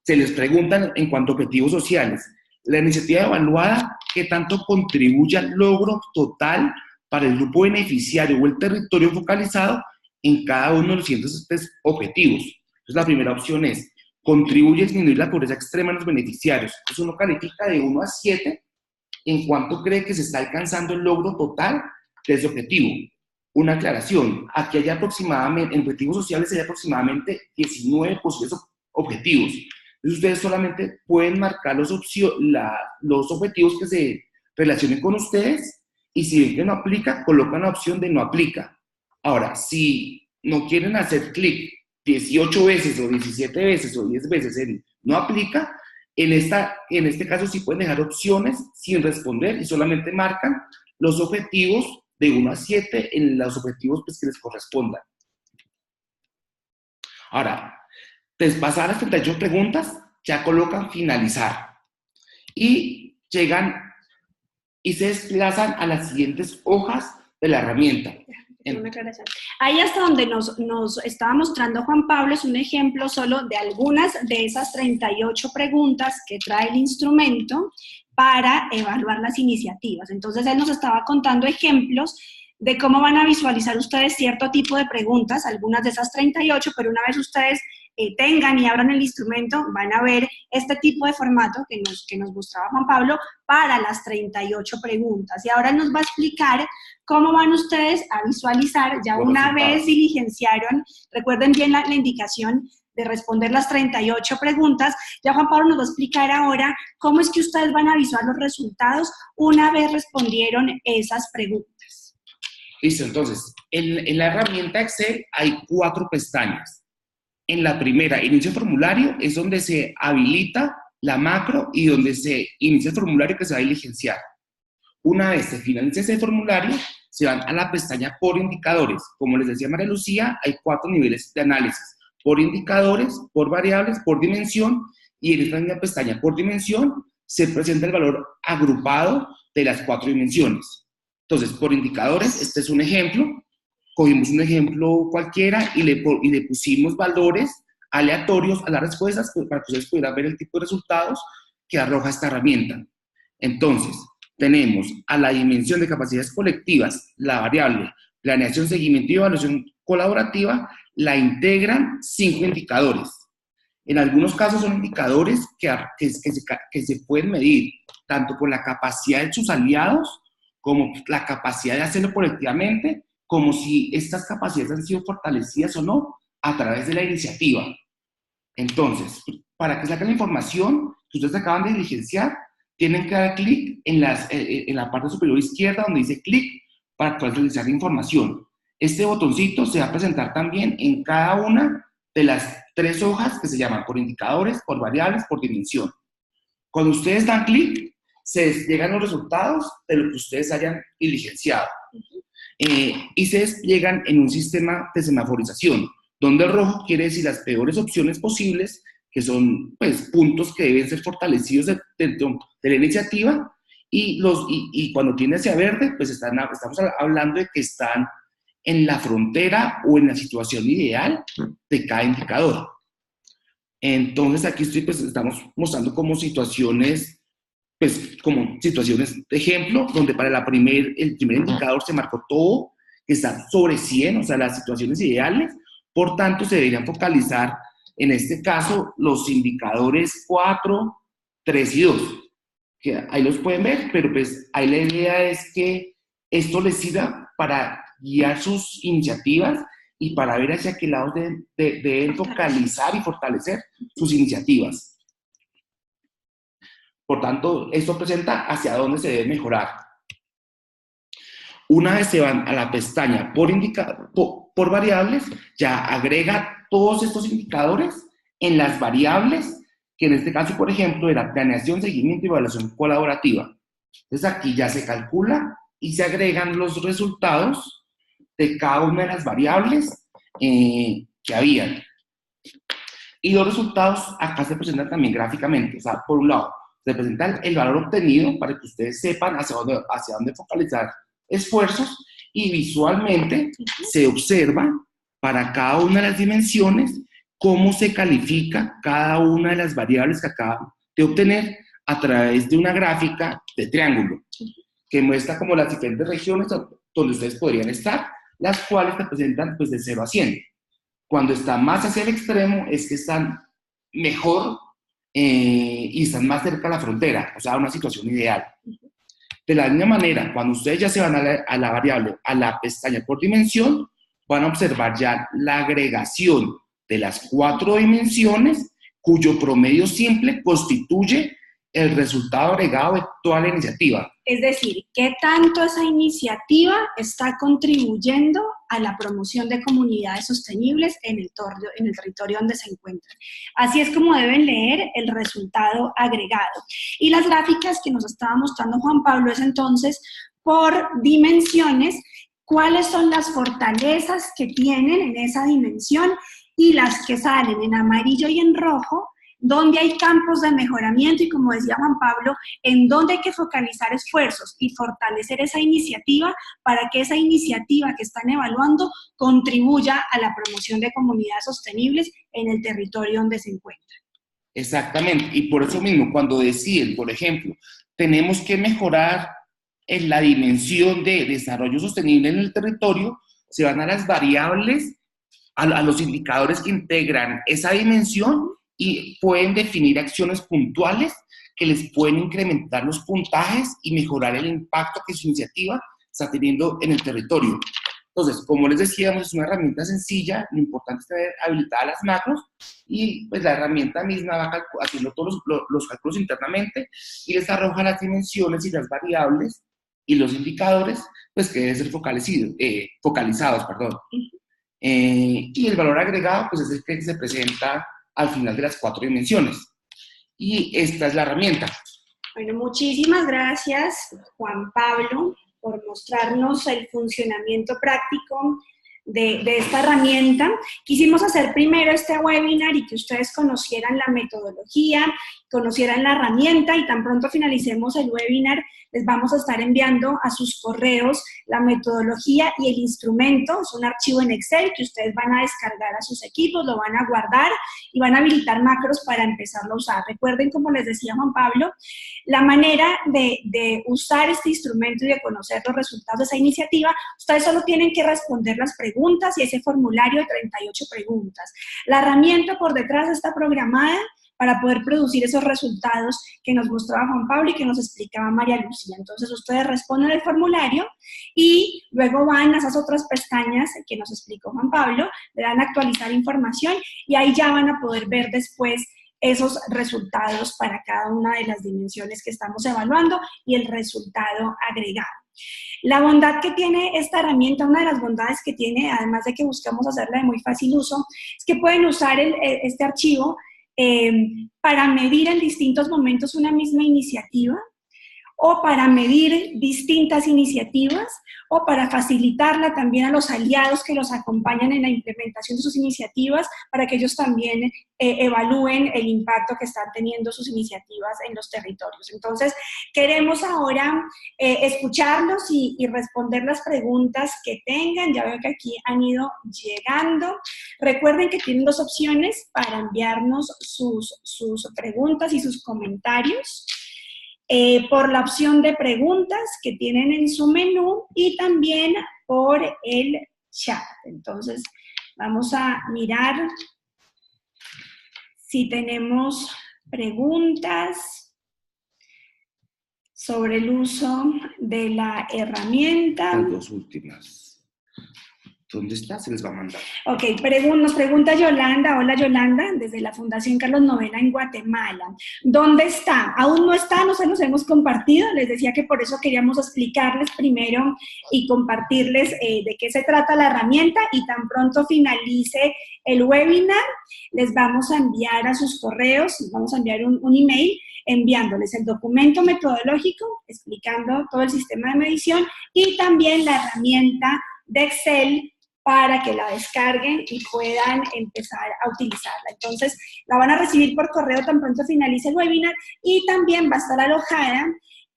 se les preguntan en cuanto a objetivos sociales, la iniciativa evaluada, ¿qué tanto contribuye al logro total para el grupo beneficiario o el territorio focalizado en cada uno de los siguientes objetivos? Entonces, la primera opción es, contribuye a disminuir la pobreza extrema en los beneficiarios. Entonces, uno califica de 1 a 7 en cuanto cree que se está alcanzando el logro total de ese objetivo. Una aclaración, aquí hay aproximadamente, en objetivos sociales hay aproximadamente 19 posibles objetivos. Entonces, ustedes solamente pueden marcar los objetivos que se relacionen con ustedes, y si ven que no aplica, colocan la opción de no aplica. Ahora, si no quieren hacer clic 18 veces o 17 veces o 10 veces en no aplica, en este caso sí pueden dejar opciones sin responder y solamente marcan los objetivos de 1 a 7 en los objetivos pues, que les correspondan. Ahora, después de pasar las 38 preguntas, ya colocan finalizar y llegan y se desplazan a las siguientes hojas de la herramienta. Una aclaración. Ahí hasta donde nos estaba mostrando Juan Pablo es un ejemplo solo de algunas de esas 38 preguntas que trae el instrumento para evaluar las iniciativas. Entonces, él nos estaba contando ejemplos de cómo van a visualizar ustedes cierto tipo de preguntas, algunas de esas 38, pero una vez ustedes tengan y abran el instrumento, van a ver este tipo de formato que nos mostraba Juan Pablo para las 38 preguntas. Y ahora nos va a explicar cómo van ustedes a visualizar, ya una vez diligenciaron, recuerden bien la indicación de responder las 38 preguntas, ya Juan Pablo nos va a explicar ahora cómo es que ustedes van a visualizar los resultados una vez respondieron esas preguntas. Listo, entonces, en la herramienta Excel hay 4 pestañas. En la primera, inicio formulario, es donde se habilita la macro y donde se inicia el formulario que se va a diligenciar. Una vez se finalice ese formulario, se van a la pestaña por indicadores. Como les decía María Lucía, hay 4 niveles de análisis. Por indicadores, por variables, por dimensión, y en esta misma pestaña por dimensión se presenta el valor agrupado de las 4 dimensiones. Entonces, por indicadores, este es un ejemplo. Cogimos un ejemplo cualquiera y le pusimos valores aleatorios a las respuestas para que ustedes pudieran ver el tipo de resultados que arroja esta herramienta. Entonces, tenemos a la dimensión de capacidades colectivas, la variable planeación, seguimiento y evaluación colaborativa, la integran 5 indicadores. En algunos casos son indicadores que se pueden medir tanto por la capacidad de sus aliados como la capacidad de hacerlo colectivamente, como si estas capacidades han sido fortalecidas o no a través de la iniciativa. Entonces, para que saquen la información que ustedes acaban de diligenciar, tienen que dar clic en la parte superior izquierda donde dice clic para actualizar la información. Este botoncito se va a presentar también en cada una de las 3 hojas que se llaman por indicadores, por variables, por dimensión. Cuando ustedes dan clic, se llegan los resultados de lo que ustedes hayan diligenciado. Y se despliegan en un sistema de semaforización, donde el rojo quiere decir las peores opciones posibles que son pues, puntos que deben ser fortalecidos dentro de la iniciativa, y cuando tiene hacia verde, pues estamos hablando de que están en la frontera o en la situación ideal de cada indicador. Entonces aquí estamos mostrando como situaciones de ejemplo, donde para el primer indicador se marcó todo, que está sobre 100, o sea, las situaciones ideales. Por tanto, se deberían focalizar, en este caso, los indicadores 4, 3 y 2, que ahí los pueden ver, pero pues ahí la idea es que esto les sirva para guiar sus iniciativas y para ver hacia qué lado deben focalizar y fortalecer sus iniciativas. Por tanto, esto presenta hacia dónde se debe mejorar. Una vez se van a la pestaña por variables, ya agrega todos estos indicadores en las variables, que en este caso, por ejemplo, era planeación, seguimiento y evaluación colaborativa. Entonces aquí ya se calcula y se agregan los resultados de cada una de las variables que habían. Y los resultados acá se presentan también gráficamente. O sea, por un lado, se presenta el valor obtenido para que ustedes sepan hacia dónde focalizar esfuerzos, y visualmente se observa para cada una de las dimensiones cómo se califica cada una de las variables que acaban de obtener a través de una gráfica de triángulo que muestra como las diferentes regiones donde ustedes podrían estar, las cuales te presentan pues de 0 a 100. Cuando están más hacia el extremo es que están mejor y están más cerca a la frontera, o sea, una situación ideal. De la misma manera, cuando ustedes ya se van a la variable, a la pestaña por dimensión, van a observar ya la agregación de las 4 dimensiones, cuyo promedio simple constituye el resultado agregado de toda la iniciativa. Es decir, ¿qué tanto esa iniciativa está contribuyendo a la promoción de comunidades sostenibles en el territorio donde se encuentran? Así es como deben leer el resultado agregado. Y las gráficas que nos estaba mostrando Juan Pablo es entonces por dimensiones, cuáles son las fortalezas que tienen en esa dimensión, y las que salen en amarillo y en rojo, donde hay campos de mejoramiento y, como decía Juan Pablo, en donde hay que focalizar esfuerzos y fortalecer esa iniciativa para que esa iniciativa que están evaluando contribuya a la promoción de comunidades sostenibles en el territorio donde se encuentran. Exactamente, y por eso mismo, cuando deciden, por ejemplo, tenemos que mejorar en la dimensión de desarrollo sostenible en el territorio, se van a las variables, a los indicadores que integran esa dimensión, y pueden definir acciones puntuales que les pueden incrementar los puntajes y mejorar el impacto que su iniciativa está teniendo en el territorio. Entonces, como les decíamos, es una herramienta sencilla, lo importante es tener habilitadas las macros, y pues la herramienta misma va haciendo todos los cálculos internamente y les arroja las dimensiones y las variables y los indicadores pues que deben ser focalizados. Y el valor agregado pues es el que se presenta al final de las 4 dimensiones. Y esta es la herramienta. Bueno, muchísimas gracias, Juan Pablo, por mostrarnos el funcionamiento práctico de esta herramienta. Quisimos hacer primero este webinar y que ustedes conocieran la metodología, conocieran la herramienta, y tan pronto finalicemos el webinar les vamos a estar enviando a sus correos la metodología y el instrumento. Es un archivo en Excel que ustedes van a descargar a sus equipos, lo van a guardar y van a habilitar macros para empezarlo a usar. Recuerden, como les decía Juan Pablo, la manera de usar este instrumento y de conocer los resultados de esa iniciativa, ustedes solo tienen que responder las preguntas y ese formulario de 38 preguntas. La herramienta por detrás está programada para poder producir esos resultados que nos mostraba Juan Pablo y que nos explicaba María Lucía. Entonces, ustedes responden el formulario y luego van a esas otras pestañas que nos explicó Juan Pablo, le dan a actualizar información y ahí ya van a poder ver después esos resultados para cada una de las dimensiones que estamos evaluando y el resultado agregado. La bondad que tiene esta herramienta, una de las bondades que tiene, además de que buscamos hacerla de muy fácil uso, es que pueden usar este archivo para medir en distintos momentos una misma iniciativa, o para medir distintas iniciativas, o para facilitarla también a los aliados que los acompañan en la implementación de sus iniciativas, para que ellos también evalúen el impacto que están teniendo sus iniciativas en los territorios. Entonces, queremos ahora escucharlos y responder las preguntas que tengan. Ya veo que aquí han ido llegando. Recuerden que tienen dos opciones para enviarnos sus preguntas y sus comentarios. Por la opción de preguntas que tienen en su menú y también por el chat. Entonces, vamos a mirar si tenemos preguntas sobre el uso de la herramienta. Las dos últimas. ¿Dónde está? Se les va a mandar. Ok, nos pregunta Yolanda. Hola Yolanda, desde la Fundación Carlos Novela en Guatemala. ¿Dónde está? Aún no está, no se los hemos compartido. Les decía que por eso queríamos explicarles primero y compartirles de qué se trata la herramienta, y tan pronto finalice el webinar, les vamos a enviar a sus correos, les vamos a enviar un email enviándoles el documento metodológico explicando todo el sistema de medición y también la herramienta de Excel para que la descarguen y puedan empezar a utilizarla. Entonces, la van a recibir por correo tan pronto finalice el webinar, y también va a estar alojada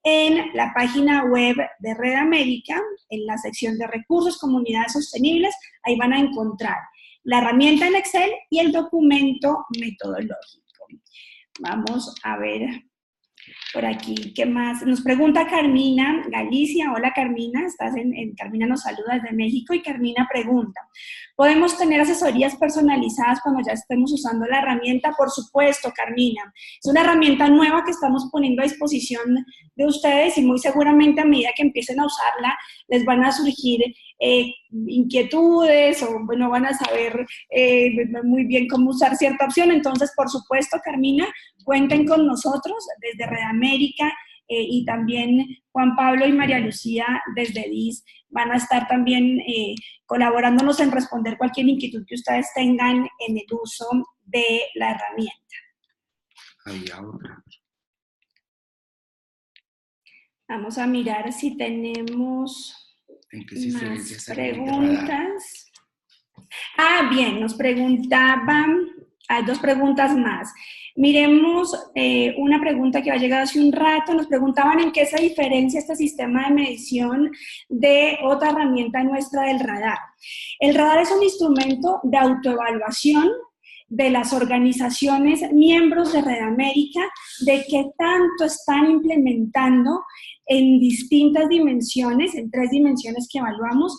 en la página web de Red América, en la sección de recursos, comunidades sostenibles. Ahí van a encontrar la herramienta en Excel y el documento metodológico. Vamos a ver por aquí, ¿qué más? Nos pregunta Carmina Galicia. Hola Carmina, Carmina nos saluda desde México, y Carmina pregunta, ¿podemos tener asesorías personalizadas cuando ya estemos usando la herramienta? Por supuesto, Carmina. Es una herramienta nueva que estamos poniendo a disposición de ustedes, y muy seguramente a medida que empiecen a usarla les van a surgir inquietudes, o bueno, van a saber muy bien cómo usar cierta opción. Entonces, por supuesto, Carmina, cuenten con nosotros desde Red América, y también Juan Pablo y María Lucía desde DIS van a estar también colaborándonos en responder cualquier inquietud que ustedes tengan en el uso de la herramienta. Había otra. Vamos a mirar si tenemos más preguntas. Ah, bien, nos preguntaban, hay dos preguntas más. Miremos una pregunta que ha llegado hace un rato. Nos preguntaban en qué se diferencia este sistema de medición de otra herramienta nuestra del radar. El radar es un instrumento de autoevaluación de las organizaciones miembros de Red América, de qué tanto están implementando en distintas dimensiones, en 3 dimensiones que evaluamos,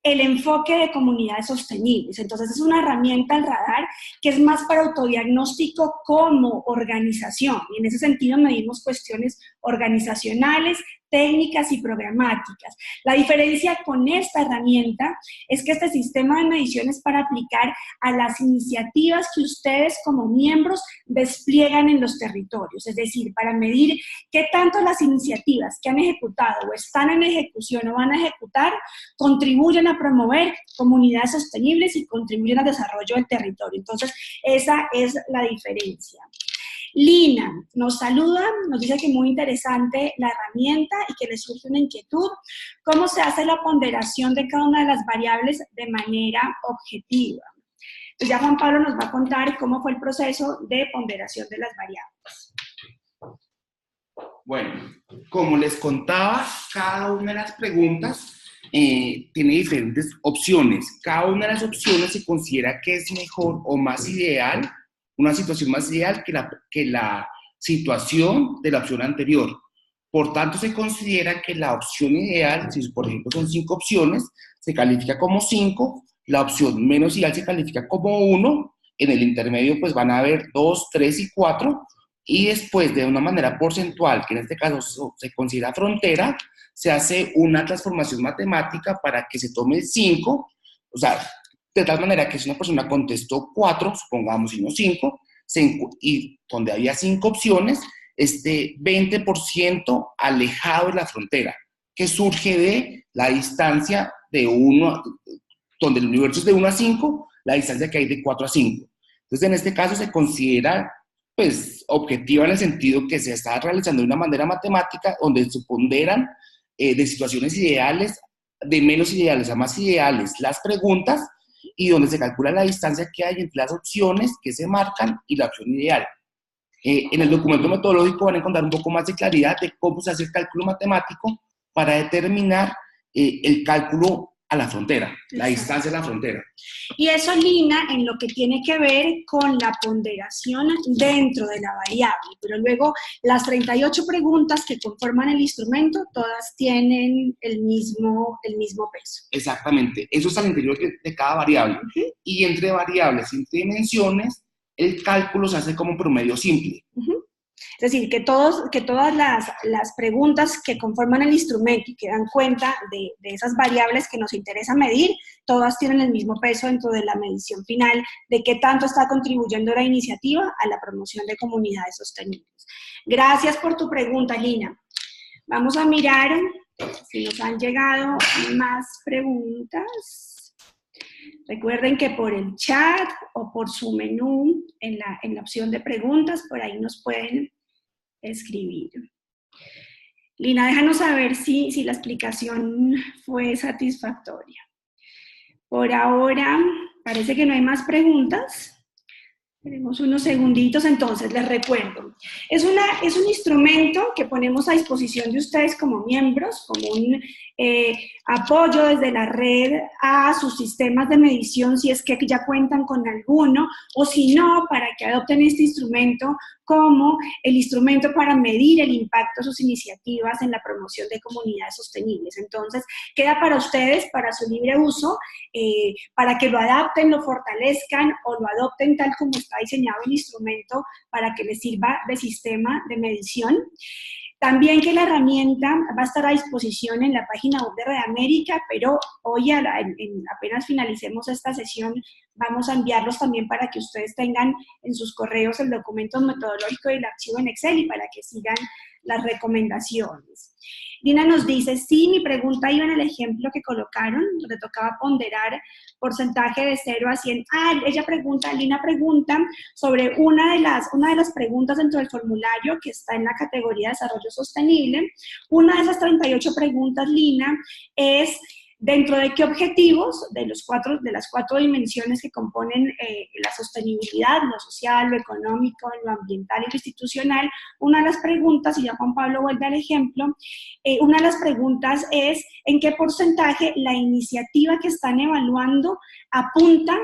el enfoque de comunidades sostenibles. Entonces, es una herramienta, el radar, que es más para autodiagnóstico como organización. Y en ese sentido medimos cuestiones organizacionales, técnicas y programáticas. La diferencia con esta herramienta es que este sistema de medición es para aplicar a las iniciativas que ustedes como miembros despliegan en los territorios, es decir, para medir qué tanto las iniciativas que han ejecutado o están en ejecución o van a ejecutar contribuyen a promover comunidades sostenibles y contribuyen al desarrollo del territorio. Entonces, esa es la diferencia. Lina nos saluda, nos dice que muy interesante la herramienta y que le surge una inquietud. ¿Cómo se hace la ponderación de cada una de las variables de manera objetiva? Pues ya Juan Pablo nos va a contar cómo fue el proceso de ponderación de las variables. Bueno, como les contaba, cada una de las preguntas tiene diferentes opciones. Cada una de las opciones se considera que es mejor o más ideal, una situación más ideal que la situación de la opción anterior. Por tanto, se considera que la opción ideal, si por ejemplo son 5 opciones, se califica como 5, la opción menos ideal se califica como 1, en el intermedio pues van a haber 2, 3 y 4, y después de una manera porcentual, que en este caso se considera frontera, se hace una transformación matemática para que se tome 5, o sea, de tal manera que si una persona contestó 4, supongamos, y no 5, y donde había 5 opciones, 20% alejado de la frontera, que surge de la distancia de 1, donde el universo es de 1 a 5, la distancia que hay de 4 a 5. Entonces, en este caso se considera pues, objetiva en el sentido que se está realizando de una manera matemática donde se ponderan de situaciones ideales, de menos ideales a más ideales, las preguntas y donde se calcula la distancia que hay entre las opciones que se marcan y la opción ideal. En el documento metodológico van a encontrar un poco más de claridad de cómo se hace el cálculo matemático para determinar el cálculo a la frontera, la distancia a la frontera. Y eso, Lina, en lo que tiene que ver con la ponderación dentro de la variable, pero luego las 38 preguntas que conforman el instrumento, todas tienen el mismo peso. Exactamente, eso es al interior de cada variable. Y entre variables, entre dimensiones, el cálculo se hace como un promedio simple. Es decir, que todas las preguntas que conforman el instrumento y que dan cuenta de esas variables que nos interesa medir, todas tienen el mismo peso dentro de la medición final de qué tanto está contribuyendo la iniciativa a la promoción de comunidades sostenibles. Gracias por tu pregunta, Lina. Vamos a mirar si nos han llegado más preguntas. Recuerden que por el chat o por su menú en la opción de preguntas, por ahí nos pueden escribir. Lina, déjanos saber si la explicación fue satisfactoria. Por ahora, parece que no hay más preguntas. Tenemos unos segunditos, entonces les recuerdo. Es un instrumento que ponemos a disposición de ustedes como miembros, como un apoyo desde la red a sus sistemas de medición, si es que ya cuentan con alguno, o si no, para que adopten este instrumento como el instrumento para medir el impacto de sus iniciativas en la promoción de comunidades sostenibles. Entonces, queda para ustedes, para su libre uso, para que lo adapten, lo fortalezcan o lo adopten tal como está diseñado el instrumento para que les sirva de sistema de medición. También que la herramienta va a estar a disposición en la página web de Red América, pero hoy apenas finalicemos esta sesión, vamos a enviarlos también para que ustedes tengan en sus correos el documento metodológico y el archivo en Excel y para que sigan las recomendaciones. Lina nos dice, sí, mi pregunta iba en el ejemplo que colocaron, donde tocaba ponderar porcentaje de 0 a 100. Lina pregunta sobre una de las preguntas dentro del formulario que está en la categoría de desarrollo sostenible. Una de esas 38 preguntas, Lina, es dentro de qué objetivos de las cuatro dimensiones que componen la sostenibilidad, lo social, lo económico, lo ambiental y lo institucional. Una de las preguntas, y ya Juan Pablo vuelve al ejemplo, una de las preguntas es en qué porcentaje la iniciativa que están evaluando apunta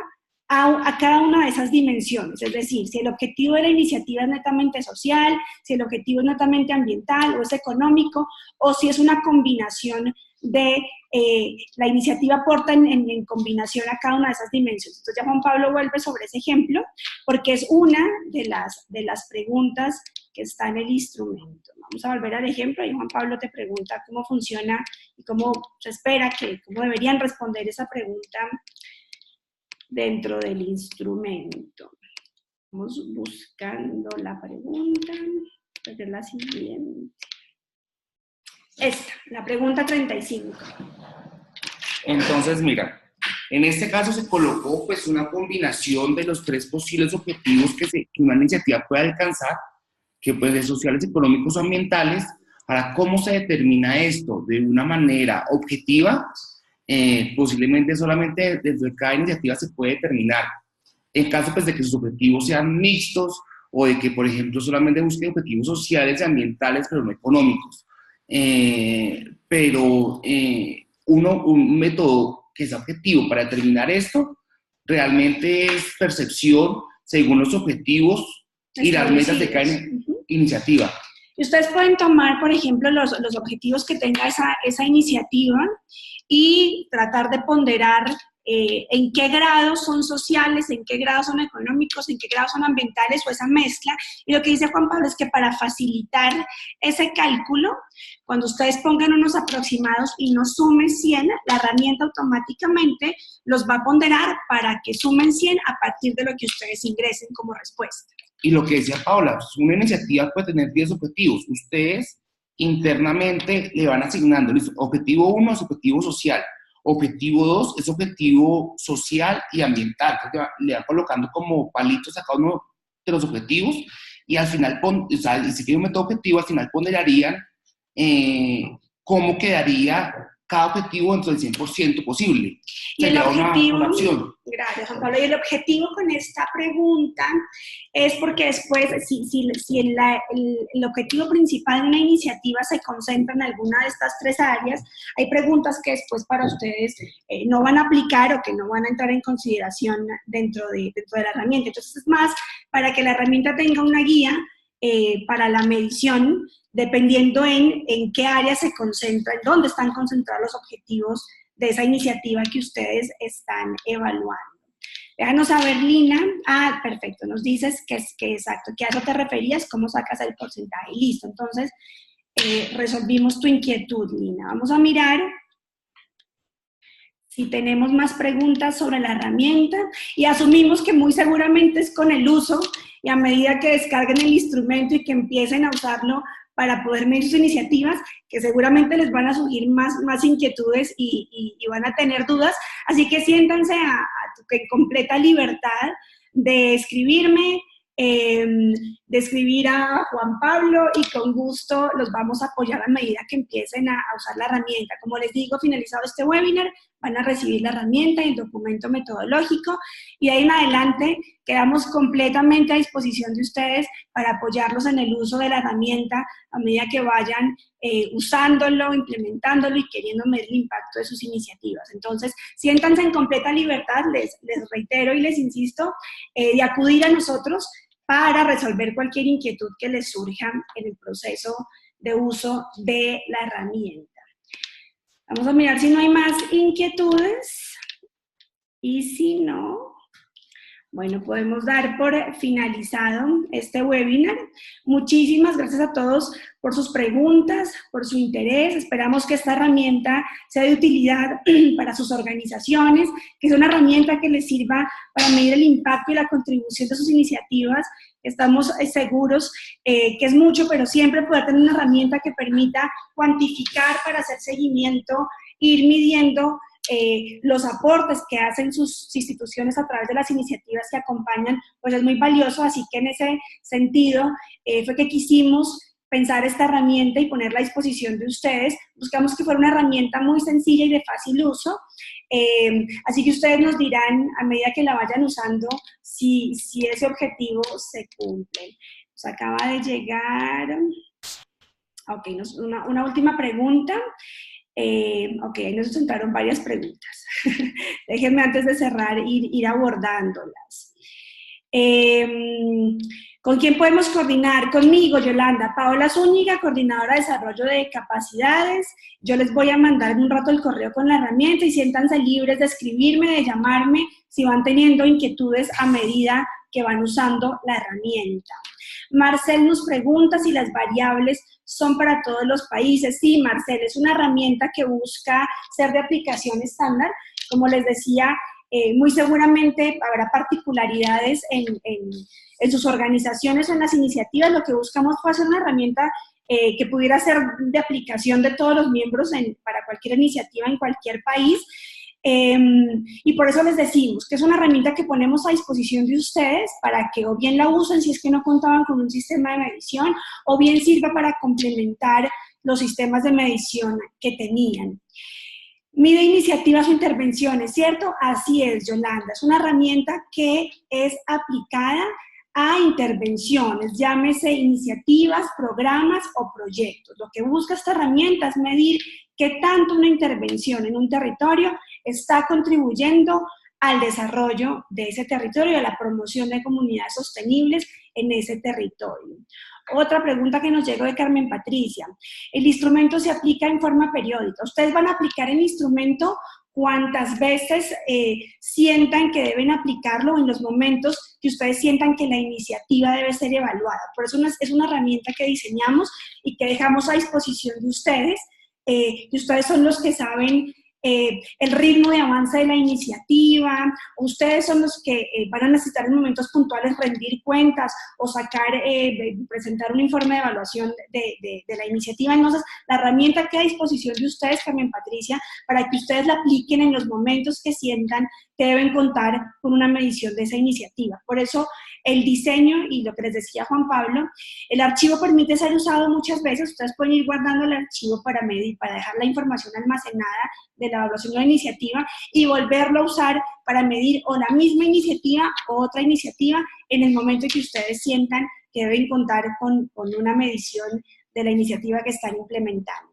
a cada una de esas dimensiones, es decir, si el objetivo de la iniciativa es netamente social, si el objetivo es netamente ambiental o es económico, o si es una combinación de la iniciativa aporta en combinación a cada una de esas dimensiones. Entonces ya Juan Pablo vuelve sobre ese ejemplo, porque es una de las preguntas que está en el instrumento. Vamos a volver al ejemplo y Juan Pablo te pregunta cómo funciona y cómo se espera cómo deberían responder esa pregunta dentro del instrumento. Vamos buscando la pregunta, pues es la siguiente. Esta, la pregunta 35. Entonces, mira, en este caso se colocó pues una combinación de los 3 posibles objetivos que una iniciativa puede alcanzar, que pueden ser sociales, económicos o ambientales. Ahora, ¿cómo se determina esto? De una manera objetiva, posiblemente solamente dentro de cada iniciativa se puede determinar. En caso pues, de que sus objetivos sean mixtos o de que, por ejemplo, solamente busquen objetivos sociales y ambientales, pero no económicos. Un método que es objetivo para determinar esto realmente es percepción según los objetivos y las metas de cada iniciativa. Y ustedes pueden tomar, por ejemplo, los objetivos que tenga esa iniciativa y tratar de ponderar en qué grado son sociales, en qué grado son económicos, en qué grado son ambientales o esa mezcla. Y lo que dice Juan Pablo es que para facilitar ese cálculo, cuando ustedes pongan unos aproximados y no sumen 100, la herramienta automáticamente los va a ponderar para que sumen 100 a partir de lo que ustedes ingresen como respuesta. Y lo que decía Paula, una iniciativa puede tener 10 objetivos. Ustedes internamente le van asignando, objetivo 1 es objetivo social, objetivo 2 es objetivo social y ambiental. Entonces, le van colocando como palitos a cada uno de los objetivos y al final, o sea, y si tiene un método objetivo, al final ponderarían cómo quedaría cada objetivo dentro del 100% posible. Y el objetivo, una opción. Gracias, Juan Pablo. Y el objetivo con esta pregunta es porque después, si el objetivo principal de una iniciativa se concentra en alguna de estas tres áreas, hay preguntas que después para ustedes no van a aplicar o que no van a entrar en consideración dentro de la herramienta. Entonces, es más para que la herramienta tenga una guía para la medición, dependiendo en qué área se concentra, en dónde están concentrados los objetivos de esa iniciativa que ustedes están evaluando. Déjanos saber, Lina. Ah, perfecto, nos dices que exacto, que a eso te referías, cómo sacas el porcentaje. Listo, entonces resolvimos tu inquietud, Lina. Vamos a mirar si tenemos más preguntas sobre la herramienta y asumimos que muy seguramente es con el uso y a medida que descarguen el instrumento y que empiecen a usarlo para poder medir sus iniciativas, que seguramente les van a surgir más inquietudes y van a tener dudas. Así que siéntanse en completa libertad de escribirme, de escribir a Juan Pablo y con gusto los vamos a apoyar a medida que empiecen a usar la herramienta. Como les digo, finalizado este webinar, van a recibir la herramienta y el documento metodológico y de ahí en adelante quedamos completamente a disposición de ustedes para apoyarlos en el uso de la herramienta a medida que vayan usándolo, implementándolo y queriendo medir el impacto de sus iniciativas. Entonces, siéntanse en completa libertad, les reitero y les insisto, de acudir a nosotros para resolver cualquier inquietud que les surja en el proceso de uso de la herramienta. Vamos a mirar si no hay más inquietudes y si no, bueno, podemos dar por finalizado este webinar. Muchísimas gracias a todos por sus preguntas, por su interés. Esperamos que esta herramienta sea de utilidad para sus organizaciones, que sea una herramienta que les sirva para medir el impacto y la contribución de sus iniciativas. Estamos seguros que es mucho, pero siempre poder tener una herramienta que permita cuantificar para hacer seguimiento, ir midiendo los aportes que hacen sus instituciones a través de las iniciativas que acompañan, pues es muy valioso. Así que en ese sentido fue que quisimos pensar esta herramienta y ponerla a disposición de ustedes. Buscamos que fuera una herramienta muy sencilla y de fácil uso. Así que ustedes nos dirán a medida que la vayan usando si ese objetivo se cumple. Nos acaba de llegar, ok, una última pregunta. Ok, ahí nos entraron varias preguntas. Déjenme antes de cerrar ir abordándolas. ¿Con quién podemos coordinar? Conmigo, Yolanda. Paola Zúñiga, coordinadora de desarrollo de capacidades. Yo les voy a mandar en un rato el correo con la herramienta y siéntanse libres de escribirme, de llamarme, si van teniendo inquietudes a medida que van usando la herramienta. Marcel nos pregunta si las variables son para todos los países. Sí, Marcel, es una herramienta que busca ser de aplicación estándar. Como les decía, muy seguramente habrá particularidades en sus organizaciones o en las iniciativas. Lo que buscamos fue hacer una herramienta que pudiera ser de aplicación de todos los miembros para cualquier iniciativa en cualquier país. Y por eso les decimos que es una herramienta que ponemos a disposición de ustedes para que o bien la usen si es que no contaban con un sistema de medición, o bien sirva para complementar los sistemas de medición que tenían. Mide iniciativas o intervenciones, ¿cierto? Así es, Yolanda. Es una herramienta que es aplicada a intervenciones, llámese iniciativas, programas o proyectos. Lo que busca esta herramienta es medir qué tanto una intervención en un territorio está contribuyendo al desarrollo de ese territorio y a la promoción de comunidades sostenibles en ese territorio. Otra pregunta que nos llegó de Carmen Patricia. El instrumento se aplica en forma periódica. Ustedes van a aplicar el instrumento cuantas veces sientan que deben aplicarlo en los momentos que ustedes sientan que la iniciativa debe ser evaluada. Por eso es una herramienta que diseñamos y que dejamos a disposición de ustedes, y ustedes son los que saben el ritmo de avance de la iniciativa. Ustedes son los que van a necesitar en momentos puntuales rendir cuentas o presentar un informe de evaluación de la iniciativa. Entonces, la herramienta queda a disposición de ustedes, Carmen Patricia, para que ustedes la apliquen en los momentos que sientan que deben contar con una medición de esa iniciativa. Por eso el diseño y lo que les decía Juan Pablo, el archivo permite ser usado muchas veces. Ustedes pueden ir guardando el archivo para medir, para dejar la información almacenada de la evaluación de la iniciativa y volverlo a usar para medir o la misma iniciativa o otra iniciativa en el momento en que ustedes sientan que deben contar con una medición de la iniciativa que están implementando.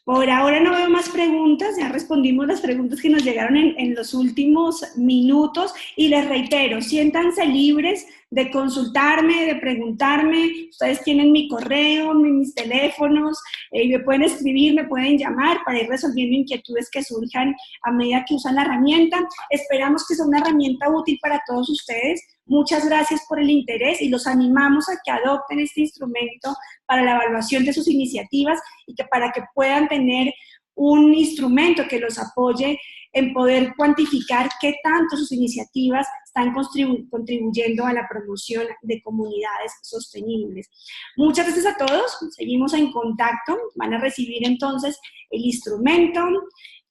Por ahora no veo más preguntas, ya respondimos las preguntas que nos llegaron en los últimos minutos y les reitero, siéntanse libres de consultarme, de preguntarme. Ustedes tienen mi correo, mis teléfonos, me pueden escribir, me pueden llamar para ir resolviendo inquietudes que surjan a medida que usan la herramienta. Esperamos que sea una herramienta útil para todos ustedes. Muchas gracias por el interés y los animamos a que adopten este instrumento para la evaluación de sus iniciativas y que para que puedan tener un instrumento que los apoye en poder cuantificar qué tanto sus iniciativas están contribuyendo a la promoción de comunidades sostenibles. Muchas gracias a todos, seguimos en contacto, van a recibir entonces el instrumento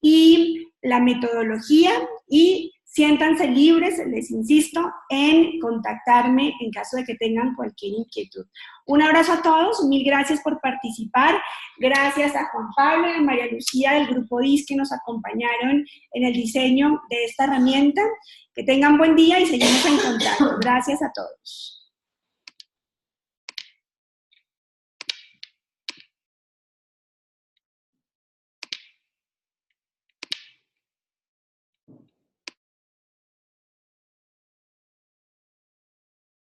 y la metodología y siéntanse libres, les insisto, en contactarme en caso de que tengan cualquier inquietud. Un abrazo a todos, mil gracias por participar. Gracias a Juan Pablo y a María Lucía del Grupo DIS que nos acompañaron en el diseño de esta herramienta. Que tengan buen día y seguimos en contacto. Gracias a todos.